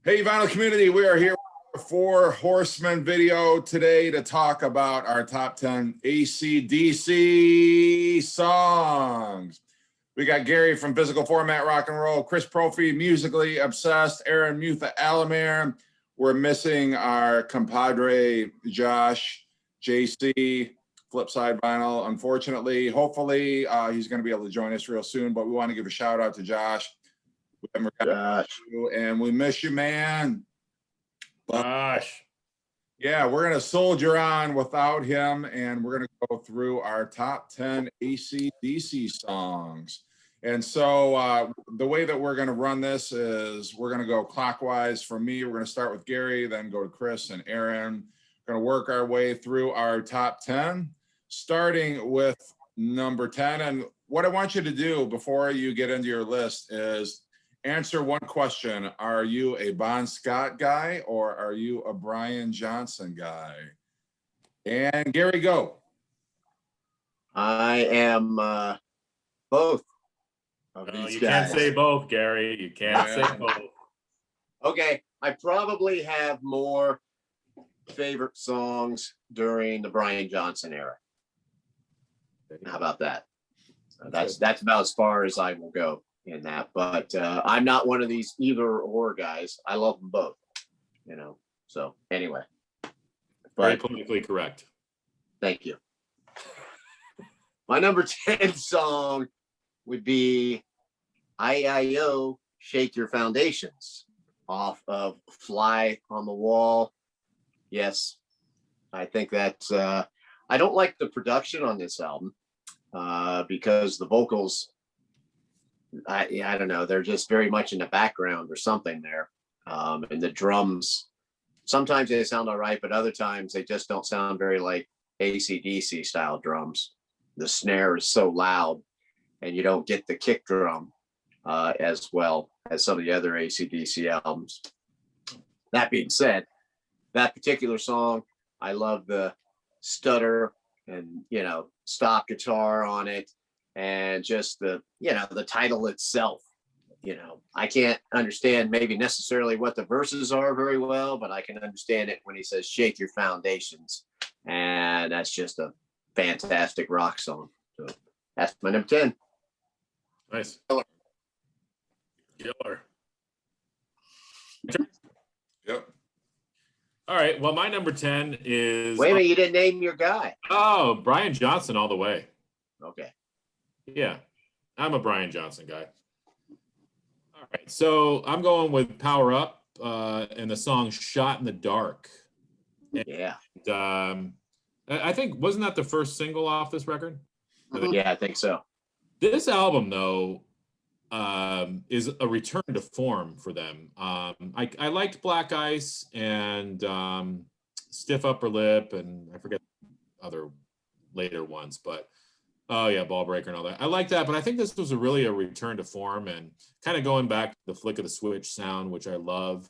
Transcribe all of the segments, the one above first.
Hey, Vinyl community, we are here with a Four Horsemen video today to talk about our top 10 AC/DC songs. We got Gary from Physical Format Rock and Roll, Chris Profi, Musically Obsessed, Aaron Mutha Alamere. We're missing our compadre, Josh, JC, Flipside Vinyl, unfortunately. Hopefully, he's going to be able to join us real soon, but we want to give a shout out to Josh. And we miss you, man. But, Gosh. yeah, we're going to soldier on without him, and we're going to go through our top 10 AC/DC songs. And so the way that we're going to run this is we're going to go clockwise. For me, we're going to start with Gary, then go to Chris and Aaron. We're going to work our way through our top 10, starting with number 10. And what I want you to do before you get into your list is answer one question. Are you a Bon Scott guy or are you a Brian Johnson guy? And Gary, go. I am both of these You guys. can't say both, Gary. You can't say both. Okay, I probably have more favorite songs during the Brian Johnson era. How about that? That's about as far as I will go in that, but I'm not one of these either or guys. I love them both, so anyway. Very politically correct. Thank you. My number 10 song would be I.I.O. Shake Your Foundations off of Fly on the Wall. Yes, I think that's I don't like the production on this album because the vocals, I don't know, they're just very much in the background or something there. And the drums, sometimes they sound all right, but other times they just don't sound very like AC/DC style drums. The snare is so loud and you don't get the kick drum as well as some of the other AC/DC albums. That being said, that particular song, I love the stutter and, stop guitar on it. And just the title itself, I can't understand maybe necessarily what the verses are very well, but I can understand it when he says shake your foundations. And that's just a fantastic rock song. So that's my number 10. Nice. Killer. Yep. All right. Well, my number 10 is... Wait a minute, you didn't name your guy. Oh, Brian Johnson all the way. Okay. Yeah, I'm a Brian Johnson guy. All right, so I'm going with Power Up and the song Shot in the Dark. And, yeah. I think, wasn't that the first single off this record? Yeah, I think so. This album, though, is a return to form for them. I liked Black Ice and Stiff Upper Lip, and I forget other later ones, but oh yeah, Ball Breaker and all that. I like that, but I think this was really a return to form and kind of going back to the flick of the switch sound, which I love.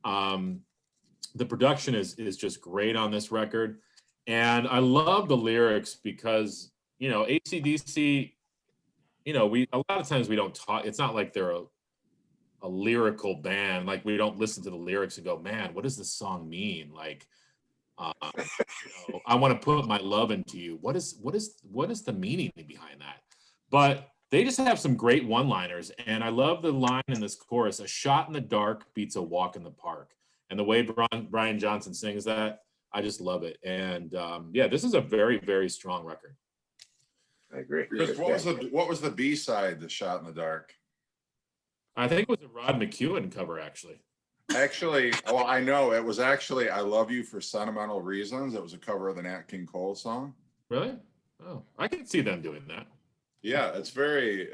The production is just great on this record. And I love the lyrics because, AC/DC, a lot of times we don't talk. It's not like they're a lyrical band. Like we don't listen to the lyrics and go, man, what does this song mean? Like, I want to put my love into you. What is the meaning behind that? But they just have some great one-liners, and I love the line in this chorus: "A shot in the dark beats a walk in the park." And the way Brian Johnson sings that, I just love it. And this is a very, very strong record. I agree. Chris, what was the B-side, The Shot in the Dark? I think it was a Rod McEwen cover, actually. Actually, well, I know it was actually "I Love You for Sentimental Reasons." It was a cover of the Nat King Cole song. Really? Oh, I can see them doing that. Yeah, it's very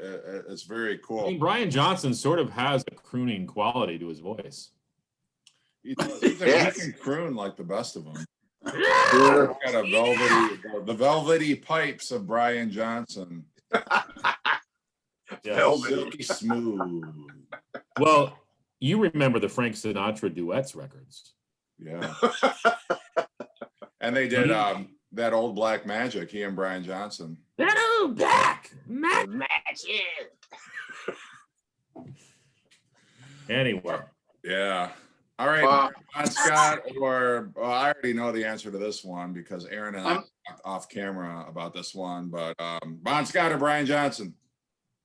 cool. I mean, Brian Johnson sort of has a crooning quality to his voice. He can croon like the best of them. Got the velvety pipes of Brian Johnson. Yeah. Silky smooth. Well, you remember the Frank Sinatra duets records. Yeah. And they did that Old Black Magic, he and Brian Johnson. That old black magic. Magic. Anyway. Yeah. All right, Wow. Bon Scott, or well, I already know the answer to this one because Aaron and I talked off camera about this one. But Bon Scott or Brian Johnson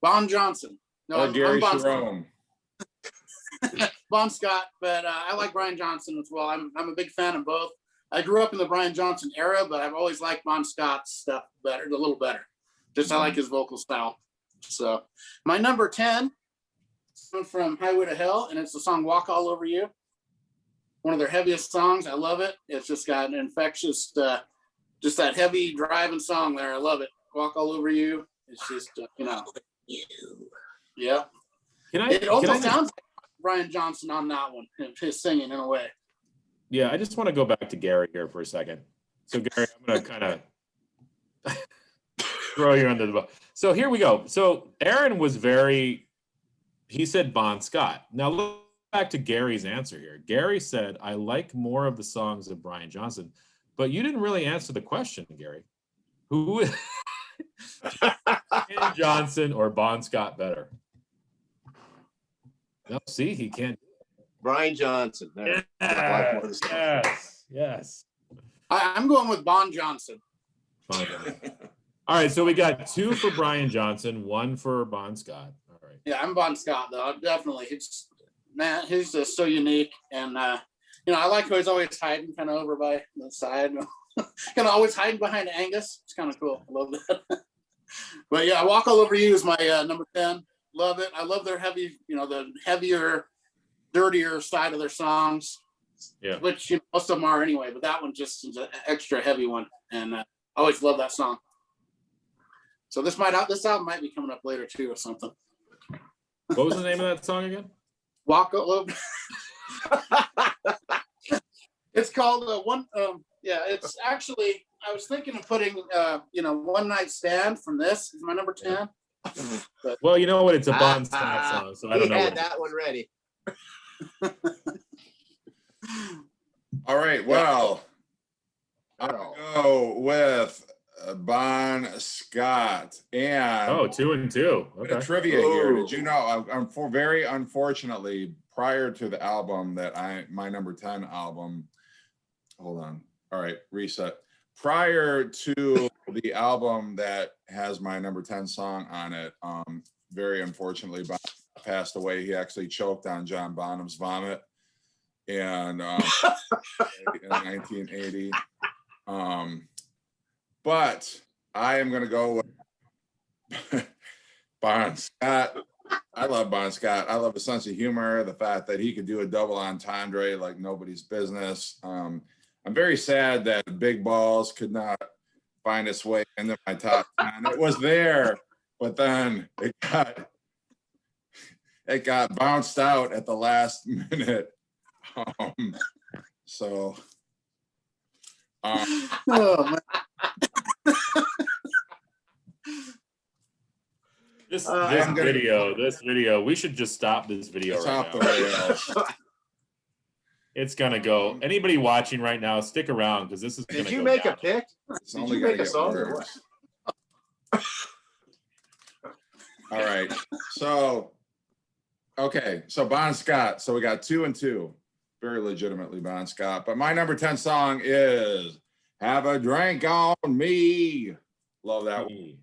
Bon Johnson. No, or Gary Bon Scott. Sharon. Bon Scott, but I like Brian Johnson as well. I'm a big fan of both. I grew up in the Brian Johnson era, but I've always liked Bon Scott's stuff better, a little better. Just I like his vocal style. So my number 10 is from Highway to Hell, and it's the song Walk All Over You. One of their heaviest songs. I love it. It's just got an infectious, just that heavy driving song there. I love it. Walk All Over You. It's just, yeah. It almost sounds like Brian Johnson on that one, his singing in a way. Yeah, I just want to go back to Gary here for a second. So Gary, I'm going to kind of throw you under the bus. So here we go. So Aaron was he said Bon Scott. Now look back to Gary's answer here. Gary said, I like more of the songs of Brian Johnson, but you didn't really answer the question, Gary. Who is Brian Johnson or Bon Scott better? No, see, he can't. Brian Johnson. There. Yes. I'm going with Bon Johnson. All right, so we got 2 for Brian Johnson, 1 for Bon Scott. All right. Yeah, I'm Bon Scott though. Definitely. He's just so unique, and I like how he's always hiding kind of over by the side, kind of always hiding behind Angus. It's kind of cool. I love that. But yeah, Walk All Over You is my number 10. Love it. I love their heavy, the heavier, dirtier side of their songs. Yeah. Which most of them are anyway, but that one just is an extra heavy one, and I always love that song. So this album might be coming up later too, or something. What was the name of that song again? Walk All Over. It's called one. It's actually. I was thinking of putting, One Night Stand from this is my number 10. But, well, you know what? It's a Bon Scott song, so I don't know. He had that one ready. All right, well, I'll go with Bon Scott and 2 and 2. Okay. trivia here. Did you know? Very unfortunately, prior to the album my number 10 album. Hold on. All right, reset. Prior to the album that has my number 10 song on it, very unfortunately, Bon passed away. He actually choked on John Bonham's vomit, and in 1980. But I am going to go with Bon Scott. I love Bon Scott. I love his sense of humor, the fact that he could do a double entendre like nobody's business. I'm very sad that Big Balls could not find its way into my top 10. It was there, but then it got bounced out at the last minute. oh, man. This video, we should just stop this video It's right off the now. rails. It's gonna go. Anybody watching right now, stick around because this is gonna Did you go make down. a pick? It's Did only you gonna make a get song or worse. All right. So Bon Scott. So we got 2 and 2. Very legitimately Bon Scott. But my number 10 song is Have a Drink on Me. Love that one.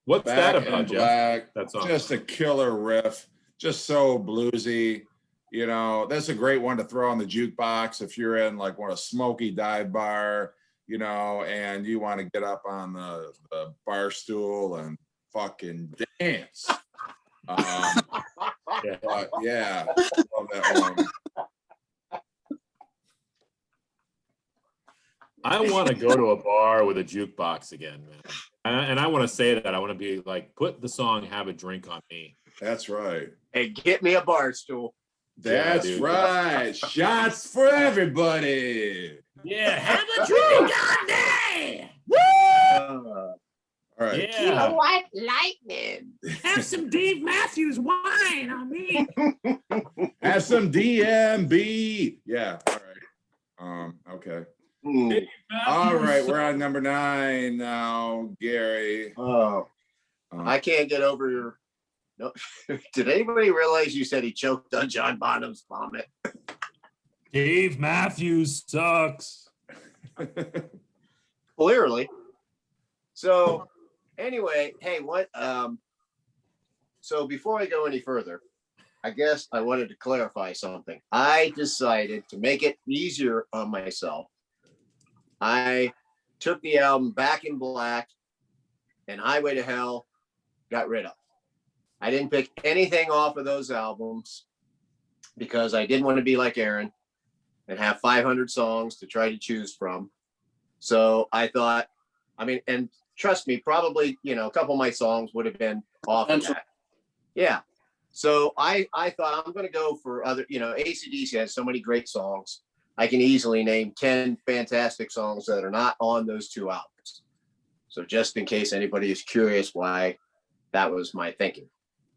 What's that Back in about, Jeff? Black. That song. Just a killer riff. Just so bluesy. That's a great one to throw on the jukebox if you're in like a smoky dive bar, and you want to get up on the bar stool and fucking dance. Yeah. But yeah, love that one. I want to go to a bar with a jukebox again, man. And I want to say that I want to be like, put the song "Have a Drink on Me." That's right. Hey, get me a bar stool. That's dude. right. Shots for everybody. Yeah, have a drink on me. All right. Yeah, White lightning. have some Dave Matthews wine on me. Have some DMB. Yeah. All right. Okay. All right. We're on number 9 now, Gary. Oh, I can't get over No. Did anybody realize you said he choked on John Bonham's vomit? Dave Matthews sucks. Clearly. So anyway, hey, what so before I go any further, I guess I wanted to clarify something. I decided to make it easier on myself. I took the album Back in Black and Highway to Hell, got rid of. I didn't pick anything off of those albums because I didn't want to be like Aaron and have 500 songs to try to choose from. So I thought, I mean, and trust me, probably, you know, a couple of my songs would have been off of that. Yeah. So I thought I'm going to go for other, you know, AC/DC has so many great songs. I can easily name 10 fantastic songs that are not on those two albums. So just in case anybody is curious why that was my thinking.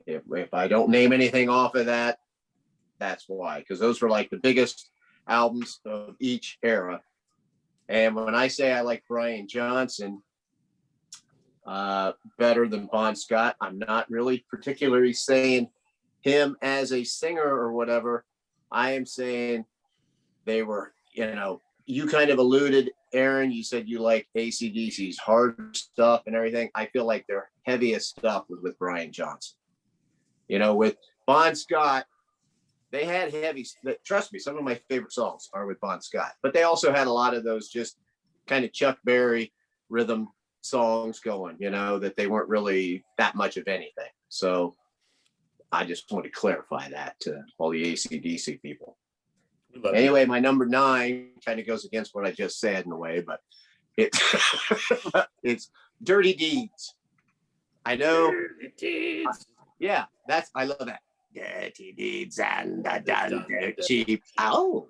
If I don't name anything off of that, that's why, because those were like the biggest albums of each era. And when I say I like Brian Johnson better than Bon Scott, I'm not really particularly saying him as a singer or whatever. I am saying they were, you know, you kind of alluded, Aaron, you said you like AC/DC's hard stuff and everything. I feel like their heaviest stuff was with Brian Johnson. You know, with Bon Scott, they had heavy, trust me, some of my favorite songs are with Bon Scott, but they also had a lot of those just kind of Chuck Berry rhythm songs going, you know, that they weren't really that much of anything. So I just want to clarify that to all the AC/DC people. Anyway, my number 9 kind of goes against what I just said in a way, but it's it's Dirty Deeds. I know. Dirty Deeds. Yeah, I love that. Dirty Deeds and done dirt cheap. Oh.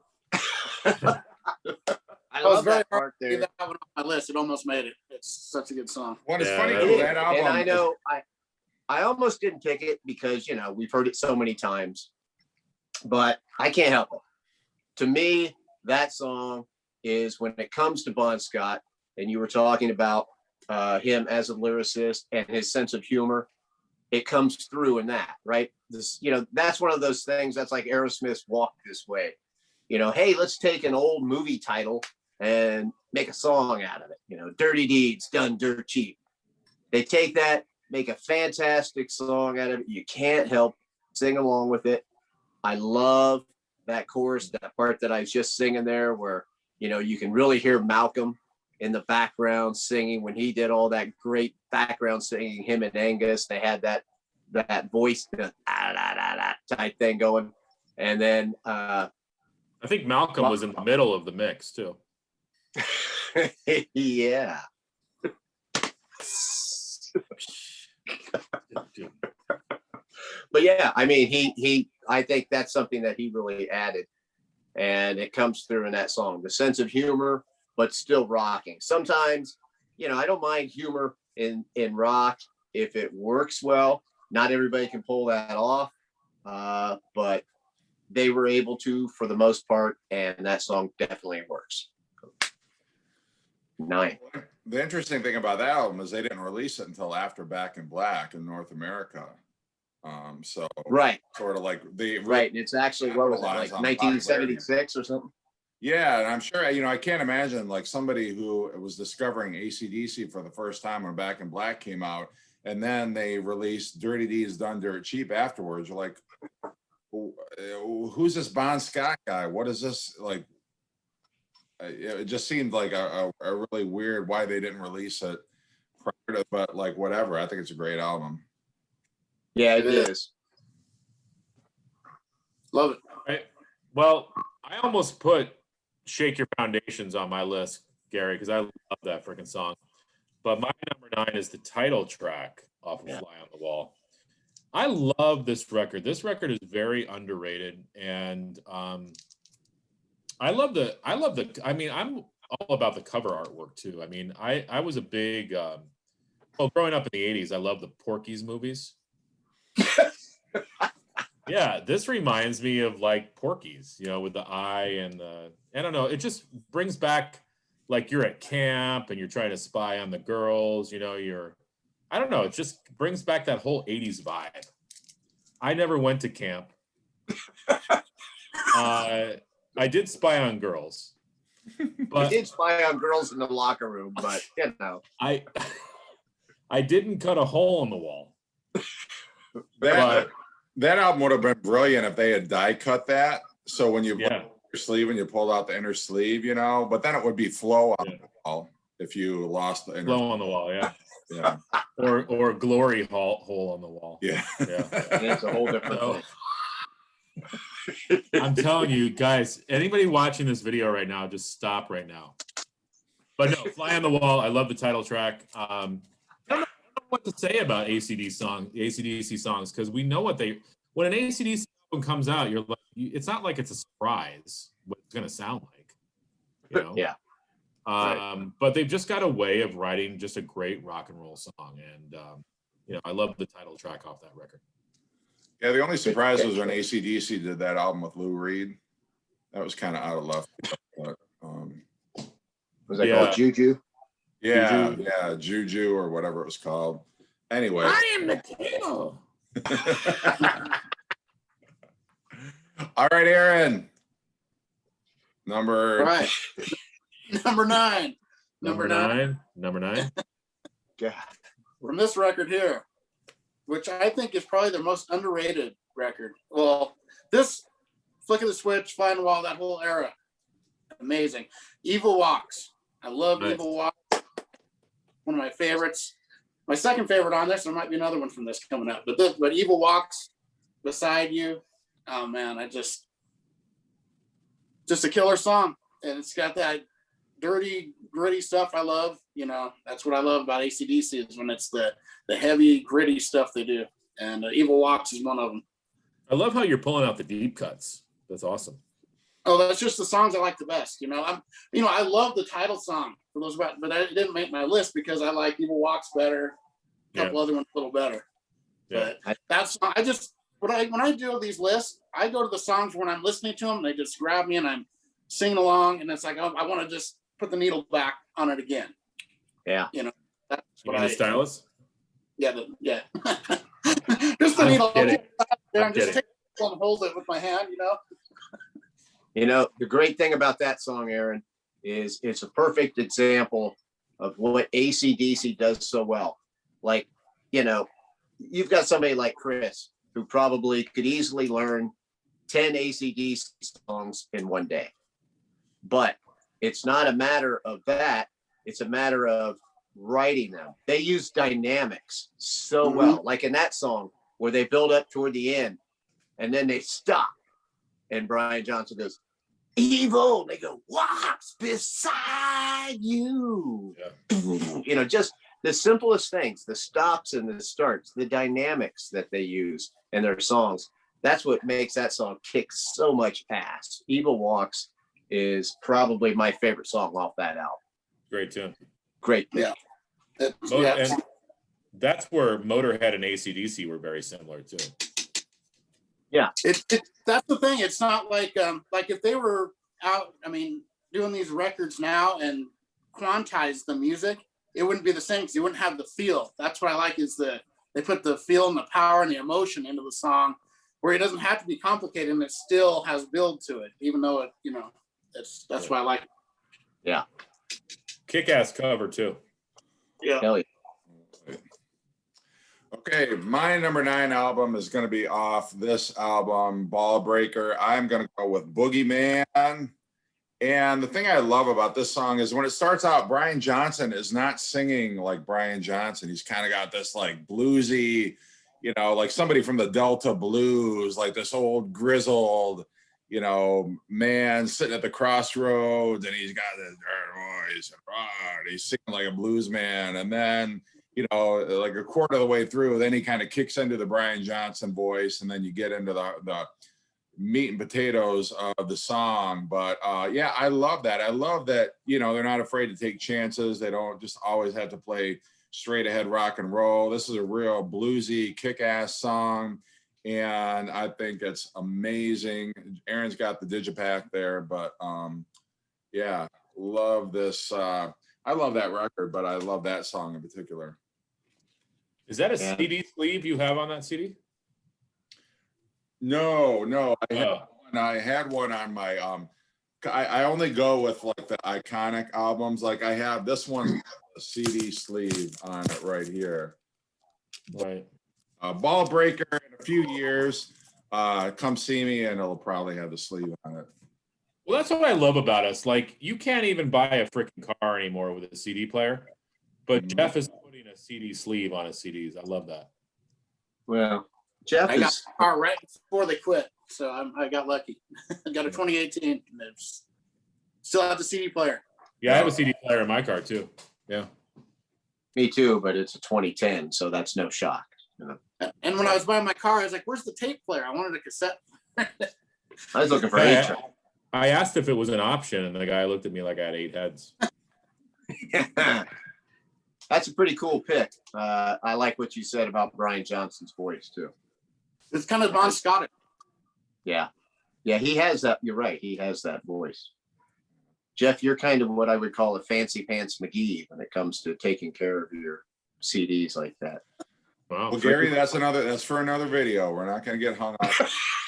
I love that part there. That one on my list. It almost made it. It's such a good song. Well, it's Yeah, funny that because is. that album. And I know I almost didn't pick it because, you know, we've heard it so many times, but I can't help it. To me, that song is, when it comes to Bon Scott, and you were talking about him as a lyricist and his sense of humor, it comes through in that, right? This, you know, that's one of those things that's like Aerosmith's Walk This Way. You know, hey, let's take an old movie title and make a song out of it. You know, Dirty Deeds done dirt cheap. They take that, make a fantastic song out of it. You can't help sing along with it. I love that chorus, that part that I was just singing there, where, you know, you can really hear Malcolm in the background singing when he did all that great background singing. Him and Angus, they had that voice type thing going. And then I think Malcolm was in the middle of the mix too. yeah. But yeah, I mean, he I think that's something that he really added, and it comes through in that song, the sense of humor, but still rocking. Sometimes, you know, I don't mind humor in rock if it works well. Not everybody can pull that off, but they were able to for the most part, and that song definitely works. 9. The interesting thing about that album is they didn't release it until after Back in Black in North America. So Right. sort of like they Right. And it's actually, what was it, like 1976 or something? Yeah, and I'm sure, you know, I can't imagine like somebody who was discovering AC/DC for the first time when Back in Black came out, and then they released Dirty Deeds Done Dirt Cheap afterwards. You're like, who's this Bon Scott guy? What is this like? It just seemed like a really weird why they didn't release it prior to, but like whatever. I think it's a great album. Yeah, it is. Love it. Right. Well, I almost put Shake Your Foundations on my list, Gary, because I love that freaking song. But my number 9 is the title track off of Fly on the Wall. I love this record. This record is very underrated, and I love the. I mean, I'm all about the cover artwork too. I mean, I was a big. Well, growing up in the '80s, I loved the Porky's movies. Yeah, this reminds me of like Porky's, you know, with the eye and the. I don't know. It just brings back like you're at camp and you're trying to spy on the girls. You know, I don't know. It just brings back that whole '80s vibe. I never went to camp. I did spy on girls, I but did spy on girls in the locker room, but you know. I didn't cut a hole in the wall. That album would have been brilliant if they had die cut that. So when you put Yeah, your sleeve and you pulled out the inner sleeve, you know, but then it would be flow on Yeah. the wall if you lost the inner. blow on the wall. Yeah, Yeah. or glory hole on the wall. Yeah. Yeah. And it's a whole different So, thing. I'm telling you guys, anybody watching this video right now, just stop right now. But no, Fly on the Wall. I love the title track. I don't know what to say about AC/DC songs, because we know when an AC/DC album comes out, you're like, it's not like it's a surprise what it's going to sound like, you know? Yeah. But they've just got a way of writing just a great rock and roll song, and I love the title track off that record. Yeah, the only surprise was when AC/DC did that album with Lou Reed. That was kind of out of left. But, Was that Yeah. called Juju? yeah, Juju or whatever it was called. Anyway. I am the king. All right, Aaron. All right. Number nine. Number nine. God. From this record here, which I think is probably their most underrated record. Well, this Flick of the Switch, Fly on the Wall, that whole era, amazing. Evil Walks. I love Nice. Evil Walks. One of my favorites. My second favorite on this. There might be another one from this coming up, but Evil Walks, Beside You. Oh man, just a killer song, and it's got that dirty, gritty stuff I love. You know, that's what I love about AC/DC is when it's the heavy, gritty stuff they do. And Evil Walks is one of them. I love how you're pulling out the deep cuts. That's awesome. Oh, that's just the songs I like the best. You know, I love the title song for those, but it didn't make my list because I like Evil Walks better. A couple other ones a little better. Yeah. But that's when I do these lists, I go to the songs when I'm listening to them. They just grab me and I'm singing along, and it's like I want to just put the needle back on it again. Yeah. You know, that's You what mean the stylus? Yeah, just the I'm needle. kidding. Yeah, I'm just kidding. take it and hold it with my hand. You know. You know, the great thing about that song, Aaron, is it's a perfect example of what AC/DC does so well. Like, you know, you've got somebody like Chris who probably could easily learn 10 AC/DC songs in one day. But it's not a matter of that. It's a matter of writing them. They use dynamics so well. Like in that song where they build up toward the end and then they stop. And Brian Johnson goes, evil. And they go, walks beside you. Yeah. You know, just the simplest things, the stops and the starts, the dynamics that they use in their songs. That's what makes that song kick so much ass. Evil Walks is probably my favorite song off that album. Great tune. Great. Yeah. And that's where Motorhead and AC/DC were very similar too. That's the thing. It's not like if they were out, doing these records now and quantize the music, it wouldn't be the same because you wouldn't have the feel. That's what I like is they put the feel and the power and the emotion into the song where it doesn't have to be complicated and it still has build to it, even though it, that's why I like it. Yeah. Kick-ass cover too. Yeah. Hell yeah. Okay, my number 9 album is going to be off this album, Ball Breaker. I'm going to go with Boogeyman. And the thing I love about this song is when it starts out, Brian Johnson is not singing like Brian Johnson. He's kind of got this like bluesy, like somebody from the Delta Blues, like this old grizzled, man sitting at the crossroads, and he's got this voice, and he's singing like a blues man. And then, like a quarter of the way through, then he kind of kicks into the Brian Johnson voice, and then you get into the meat and potatoes of the song. But yeah, I love that. I love that, they're not afraid to take chances. They don't just always have to play straight ahead rock and roll. This is a real bluesy, kick-ass song, and I think it's amazing. Aaron's got the digipack there, but yeah, love this. I love that record, but I love that song in particular. Is that a Yeah. CD sleeve you have on that CD? No, Oh. I had one on my I only go with like the iconic albums. Like I have this one CD sleeve on it right here. Right. Ball Breaker in a few years. Come see me and it'll probably have the sleeve on it. Well, that's what I love about us. Like, you can't even buy a freaking car anymore with a CD player, but Mhm. Jeff is putting a CD sleeve on his CDs. I love that. Well, Jeff I got is. a car right before they quit, so I got lucky. I got a 2018. And it's still have the CD player. Yeah, I have a CD player in my car too. Yeah. Me too, but it's a 2010, so that's no shock. You know? And when I was buying my car, I was like, "Where's the tape player? I wanted a cassette." I was looking for I, 8-track. I asked if it was an option, and the guy looked at me like I had 8 heads. That's a pretty cool pick. I like what you said about Brian Johnson's voice too. It's kind of Bon Scott. Yeah. Yeah, he has that. You're right. He has that voice. Jeff, you're kind of what I would call a fancy pants McGee when it comes to taking care of your CDs like that. Wow. Well, Gary, that's for another video. We're not going to get hung up.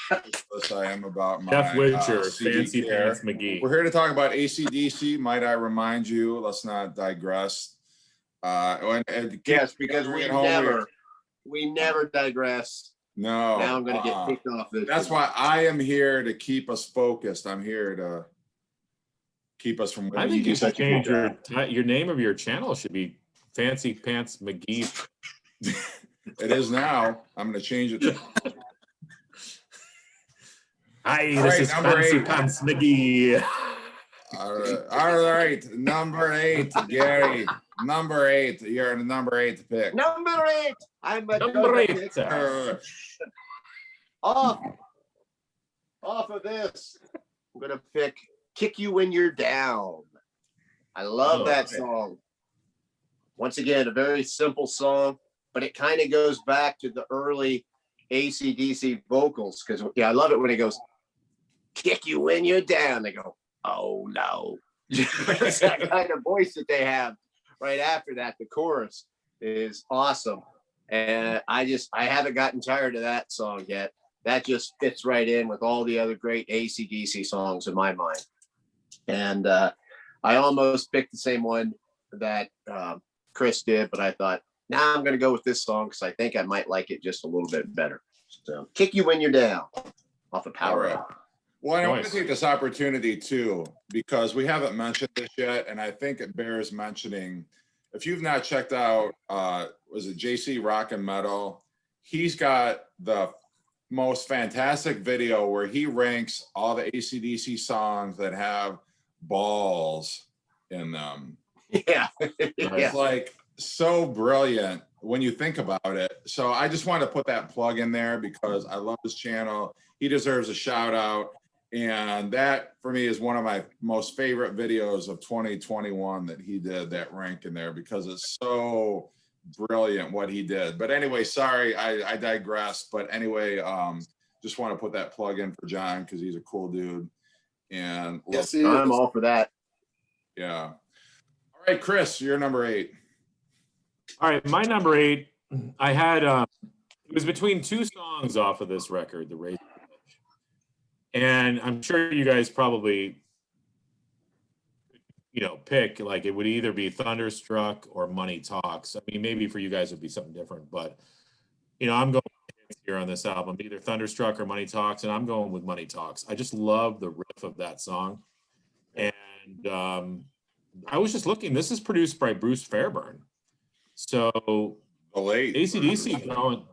As I am about my Jeff Witcher, CD Fancy care. Pants McGee. We're here to talk about AC/DC. Might I remind you? Let's not digress. And Yes, because when we get home, never digress. no. Now I'm going to get kicked off this. That's why I am here to keep us focused. I'm here to keep us from. I think you should such a good change your name of your channel should be Fancy Pants McGee. It is now. I'm going to change it. Hi, All this right, is number Fancy 8. Pants McGee. All right. Number 8, Gary. Number 8. You're the number 8 pick. Number 8. I'm a Number 8. off of this. I'm gonna pick "Kick You When You're Down." I love that song. Once again, a very simple song, but it kind of goes back to the early AC/DC vocals because I love it when it goes "Kick you when you're down." They go, "Oh no!" It's that kind of voice that they have right after that. The chorus is awesome, and I haven't gotten tired of that song yet. That just fits right in with all the other great AC/DC songs in my mind. And I almost picked the same one that Chris did, but I thought, I'm going to go with this song because I think I might like it just a little bit better. So, "Kick You When You're Down" off of Power Up. Well, I want to Nice. take this opportunity too, because we haven't mentioned this yet, and I think it bears mentioning. If you've not checked out, was it JC Rock and Metal? He's got the most fantastic video where he ranks all the AC/DC songs that have balls in them. Yeah. It's like so brilliant when you think about it. So I just wanted to put that plug in there because I love his channel. He deserves a shout out. And that for me is one of my most favorite videos of 2021 that he did, that rank in there, because it's so brilliant what he did. But anyway, sorry, I digress. But anyway, just want to put that plug in for John because he's a cool dude. And Yes, I'm all for that. yeah. All right, Chris, you're number 8. All right, my number 8. I had it was between 2 songs off of this record, the Razor Edge. And I'm sure you guys probably, pick, like, it would either be Thunderstruck or Money Talks. I mean, maybe for you guys it'd be something different, but I'm going here on this album, either Thunderstruck or Money Talks, and I'm going with Money Talks. I just love the riff of that song. And I was just looking, this is produced by Bruce Fairbairn. So The late AC/DC going,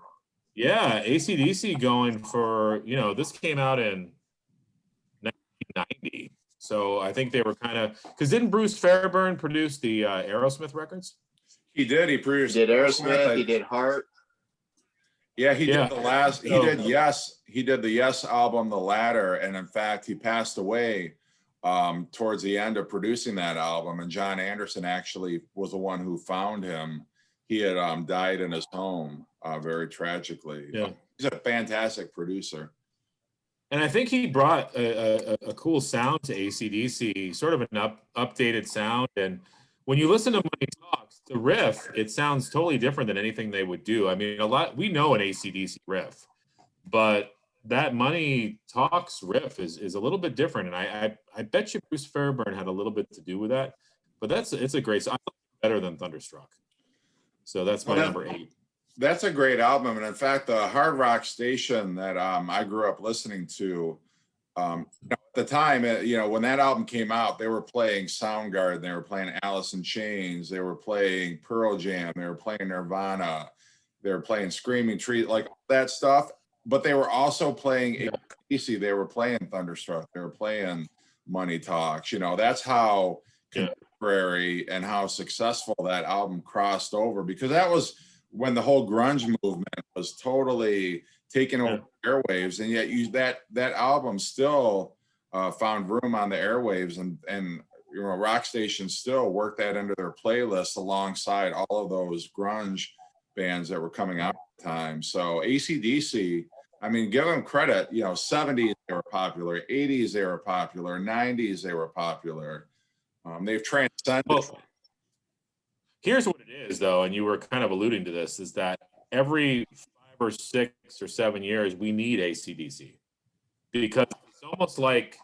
yeah, AC/DC going for, this came out in 1990. So I think they were kind of, because didn't Bruce Fairbairn produce the Aerosmith records? He did. He He produced did Aerosmith. He did Heart. Yeah, he Yeah. did the last. He So- did Yes. He did the Yes album, The Ladder, and in fact, he passed away towards the end of producing that album. And John Anderson actually was the one who found him. He had died in his home very tragically. Yeah. He's a fantastic producer. And I think he brought a cool sound to AC/DC, sort of an updated sound. And when you listen to Money Talks, the riff, it sounds totally different than anything they would do. I mean, we know an AC/DC riff, but that Money Talks riff is a little bit different, and I bet you Bruce Fairbairn had a little bit to do with that. But it's a great song. I like it better than Thunderstruck. So that's my Well, number 8. That's a great album. And in fact, the hard rock station that I grew up listening to, at the time, when that album came out, they were playing Soundgarden, they were playing Alice in Chains, they were playing Pearl Jam, they were playing Nirvana, they were playing Screaming Trees, like that stuff. But they were also playing AC/DC, they were playing Thunderstruck, they were playing Money Talks. That's how contemporary and how successful that album crossed over, because that was when the whole grunge movement was totally taking over airwaves, and yet that album still found room on the airwaves, and rock stations still worked that into their playlist alongside all of those grunge bands that were coming out at the time. So AC/DC, I mean, give them credit. 70s they were popular, 80s they were popular, 90s they were popular. They've transcended. Well, here's what it is, though, and you were kind of alluding to this, is that every 5 or 6 or 7 years, we need AC/DC, because it's almost like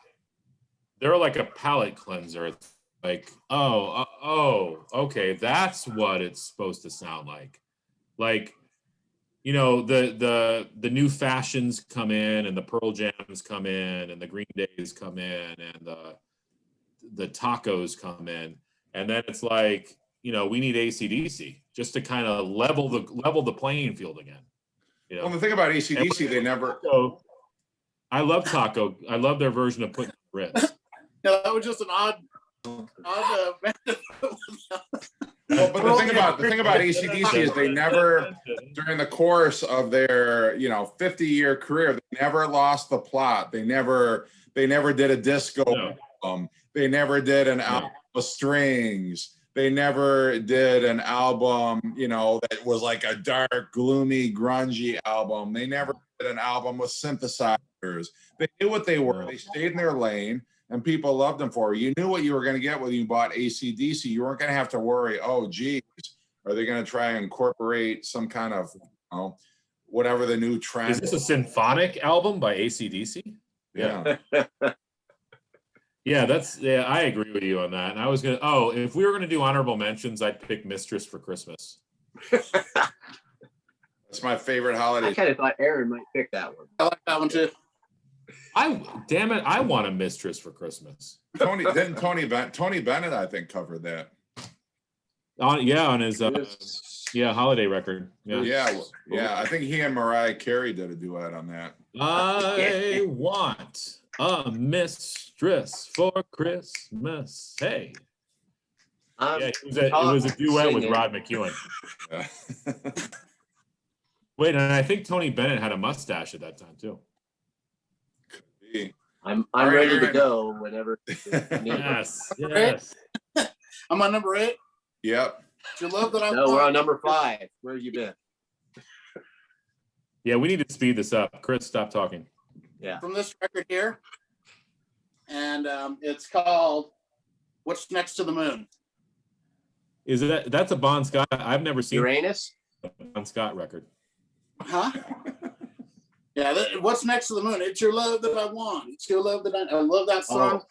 they're like a palate cleanser. It's like, okay, that's what it's supposed to sound like. Like, the new fashions come in, and the Pearl Jams come in, and the Green Days come in, and the tacos come in, and then it's like, we need AC/DC just to kind of level the playing field again. Well, the thing about AC/DC, they never. I love Taco. I love their version of Putting Ritz. Yeah, that was just an odd. Well, but the thing about AC/DC is they never, during the course of their 50-year career, they never lost the plot. They never did a disco album. They never did an album of strings. They never did an album, that was like a dark, gloomy, grungy album. They never did an album with synthesizers. They knew what they were. They stayed in their lane, and people loved them for it. You knew what you were going to get when you bought AC/DC. You weren't going to have to worry, oh, geez, are they going to try and incorporate some kind of, whatever the new trend. Is this a symphonic album by AC/DC? Yeah. Yeah, I agree with you on that. And I was if we were gonna do honorable mentions, I'd pick Mistress for Christmas. That's my favorite holiday. I kind of thought Aaron might pick that one. I like that one too. I want a Mistress for Christmas. Tony Bennett, I think, covered that. On his holiday record. Yeah. I think he and Mariah Carey did a duet on that. I want a mistress for Christmas. Hey. It was a duet with Rod McEwen. Yeah. Wait, and I think Tony Bennett had a mustache at that time too. I'm right, ready Aaron. to go whenever. Yes. I'm on number 8. Yep. Do you love that I No, we're on number 5. Where have you been? Yeah, we need to speed this up. Chris, stop talking. Yeah. from this record here, and it's called "What's Next to the Moon." That's a Bon Scott? I've never seen Uranus? a Bon Scott record. Huh? Yeah, "What's Next to the Moon." It's your love that I want. It's your love that I love that song.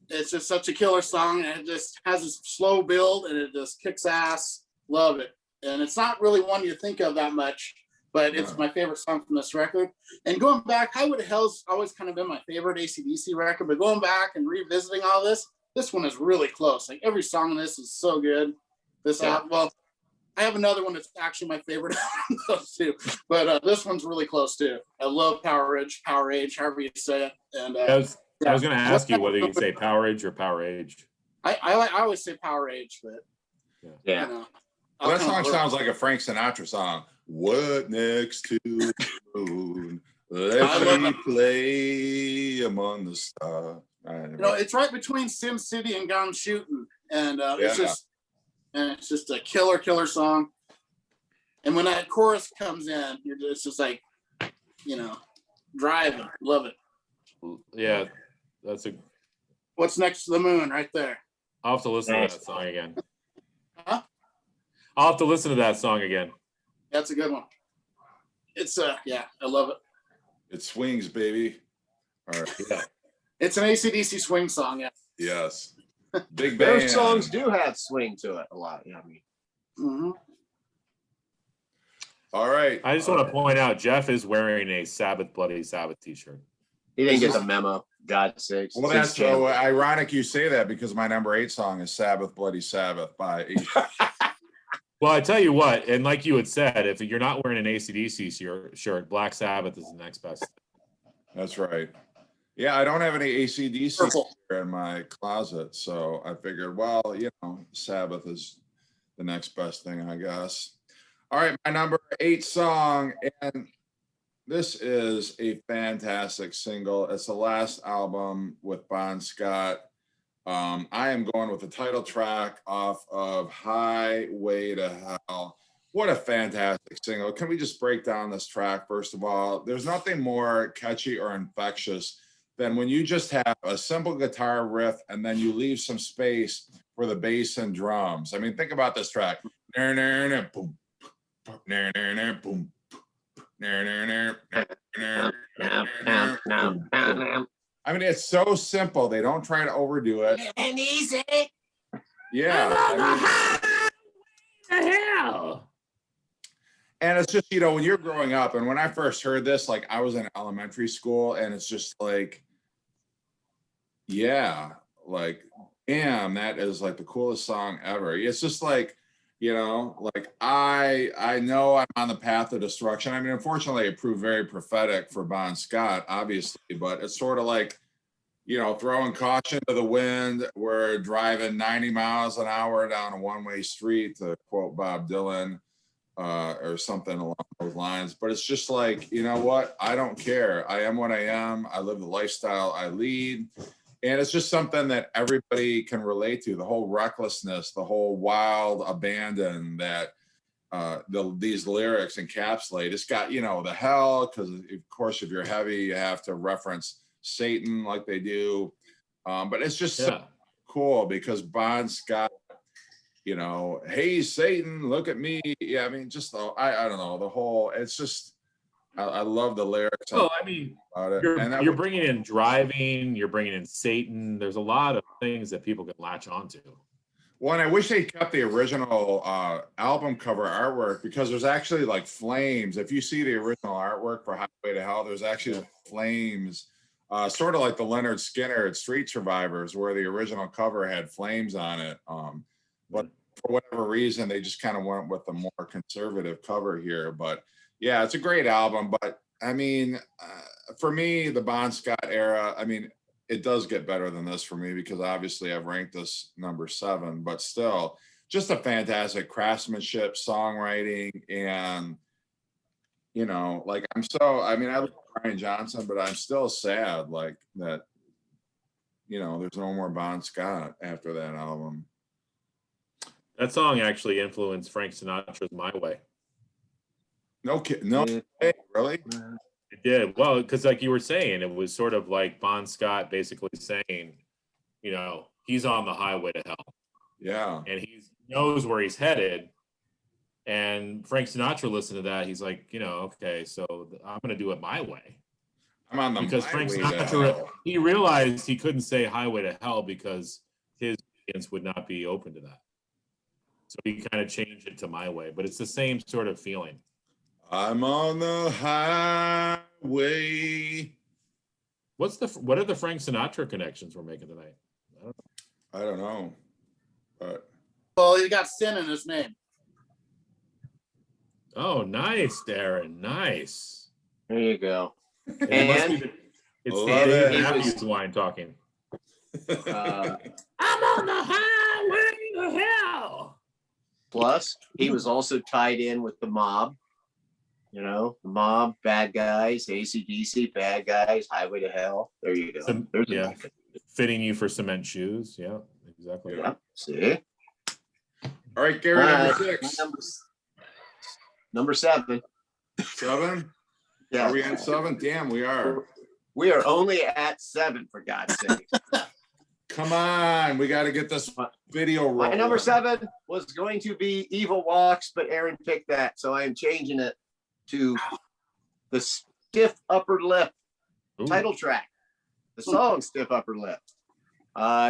It's just such a killer song, and it just has a slow build, and it just kicks ass. Love it. And it's not really one you think of that much, but it's my favorite song from this record. And going back, Highway to Hell's always kind of been my favorite AC/DC record, but going back and revisiting all this one is really close. Like every song in this is so good. Well, I have another one that's actually my favorite too, but this one's really close too. I love Power Age, however you say it. And I was going to ask you whether you'd say Power Age or Power Age. I always say Power Age, but Yeah. you know, Well, that song sounds like a Frank Sinatra song. What next to the moon? Let me play among the stars. it's right between Sim City and Gone Shooting, and it's just a killer song. And when that chorus comes in, it's just like, driving. Love it. Yeah, What's Next to the Moon right there. I'll have to listen to that song again. Huh? I'll have to listen to that song again. That's a good one. It's I love it. It swings, baby. All right. Yeah. It's an AC/DC swing song. Yeah. Yes. Big Those band. songs do have swing to it a lot. Yeah, I mean, Mhm. All right. I just want to point out Jeff is wearing a Sabbath Bloody Sabbath t-shirt. he didn't get the memo. God's sakes. Well, that's so ironic you say that because my number 8 song is Sabbath Bloody Sabbath by Well, I tell you what, and like you had said, if you're not wearing an AC/DC shirt, Black Sabbath is the next best. That's right. Yeah, I don't have any AC/DC Purple. here in my closet, so I figured, well, Sabbath is the next best thing, I guess. All right, my number 8 song, and this is a fantastic single. It's the last album with Bon Scott. I am going with the title track off of Highway to Hell. What a fantastic single. Can we just break down this track, first of all? There's nothing more catchy or infectious than when you just have a simple guitar riff and then you leave some space for the bass and drums. I mean, think about this track. Boom, boom. I mean, it's so simple. They don't try to overdo it. And easy. Yeah. Hell. And it's just, when you're growing up, and when I first heard this, like I was in elementary school, and it's just like, yeah, like, damn, that is like the coolest song ever. It's just like, like I know I'm on the path of destruction. I mean, unfortunately, it proved very prophetic for Bon Scott, obviously, but it's sort of like, throwing caution to the wind. We're driving 90 miles an hour down a one-way street, to quote Bob Dylan, or something along those lines. But it's just like, you know what? I don't care. I am what I am. I live the lifestyle I lead. And it's just something that everybody can relate to. The whole recklessness, the whole wild abandon that these lyrics encapsulate. It's got, the hell, because of course, if you're heavy, you have to reference Satan like they do. But it's just so cool because Bon Scott, hey, Satan, look at me. Yeah, I mean, just, I don't know, the whole, it's just, I love the lyrics. Well, I mean, you're bringing in driving, you're bringing in Satan. There's a lot of things that people can latch onto. Well, and I wish they kept the original album cover artwork, because there's actually like flames. If you see the original artwork for Highway to Hell, there's actually flames, sort of like the Leonard Skinner at Street Survivors, where the original cover had flames on it. But for whatever reason, they just kind of went with the more conservative cover here. But yeah, it's a great album. But I mean, for me, the Bon Scott era, I mean, it does get better than this for me, because obviously I've ranked this number 7, but still just a fantastic craftsmanship, songwriting, and, like I love Brian Johnson, but I'm still sad like that, there's no more Bon Scott after that album. That song actually influenced Frank Sinatra's My Way. No way, really? It did. Well, because like you were saying, it was sort of like Bon Scott basically saying, he's on the highway to hell. Yeah. And he knows where he's headed. And Frank Sinatra listened to that. He's like, okay, so I'm going to do it my way. I'm on the because my Frank way to Sinatra, hell. he realized he couldn't say highway to hell because his audience would not be open to that. So he kind of changed it to My Way, but it's the same sort of feeling. I'm on the highway. What are the Frank Sinatra connections we're making tonight? I don't know. But Well, he got sin in his name. Oh, nice, Darren. Nice. There you go. It must be it's the Love Dave it. Matthews line talking. Uh, I'm on the highway to hell. Plus, he was also tied in with the Mob. The Mob, bad guys, AC/DC, bad guys, Highway to Hell. There you go. There's yeah. Fitting you for cement shoes. Yeah, exactly. Yeah. See? all right, Gary, number 6. Number 7. 7? Yeah. Are we on 7? Damn, we are. We are only at 7, for God's sake. Come on, we got to get this video rolling. My number 7 was going to be Evil Walks, but Aaron picked that, so I am changing it to the Stiff Upper Lip Ooh. title track. The song Stiff Upper Lip.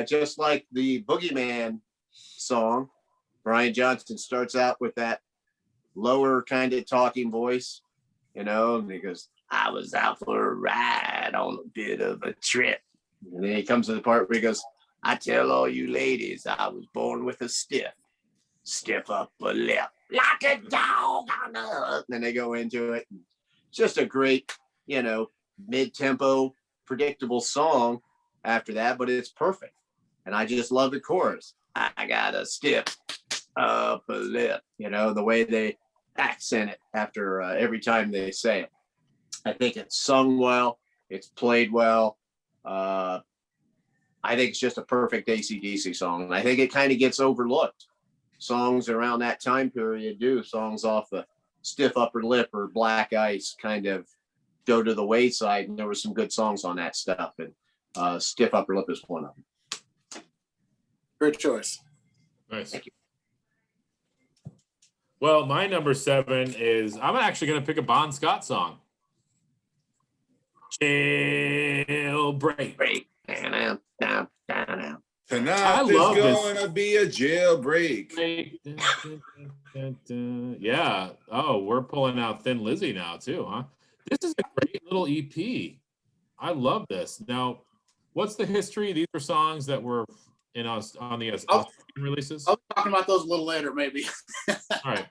Just like the Boogeyman song, Brian Johnson starts out with that lower kind of talking voice, and he goes, I was out for a ride on a bit of a trip. And then he comes to the part where he goes, I tell all you ladies, I was born with a stiff upper lip, like a dog on the hook. And then they go into it. It's just a great, mid-tempo, predictable song after that, but it's perfect. And I just love the chorus. I got a stiff upper lip, the way they accent it after every time they say it. I think it's sung well. It's played well. I think it's just a perfect AC/DC song. And I think it kind of gets overlooked. Songs around that time period do. Songs off the Stiff Upper Lip or Black Ice kind of go to the wayside. And there were some good songs on that stuff. And Stiff Upper Lip is one of them. Great choice. Nice. Thank you. Well, my number 7 is I'm actually going to pick a Bon Scott song. Jailbreak. Break. Down, down, down, down. Tonight I there's love this. going to be a jailbreak. Yeah. Oh, we're pulling out Thin Lizzy now too, huh? This is a great little EP. I love this. Now, what's the history? These are songs that were on the Australian releases. I'll be talking about those a little later, maybe. All right.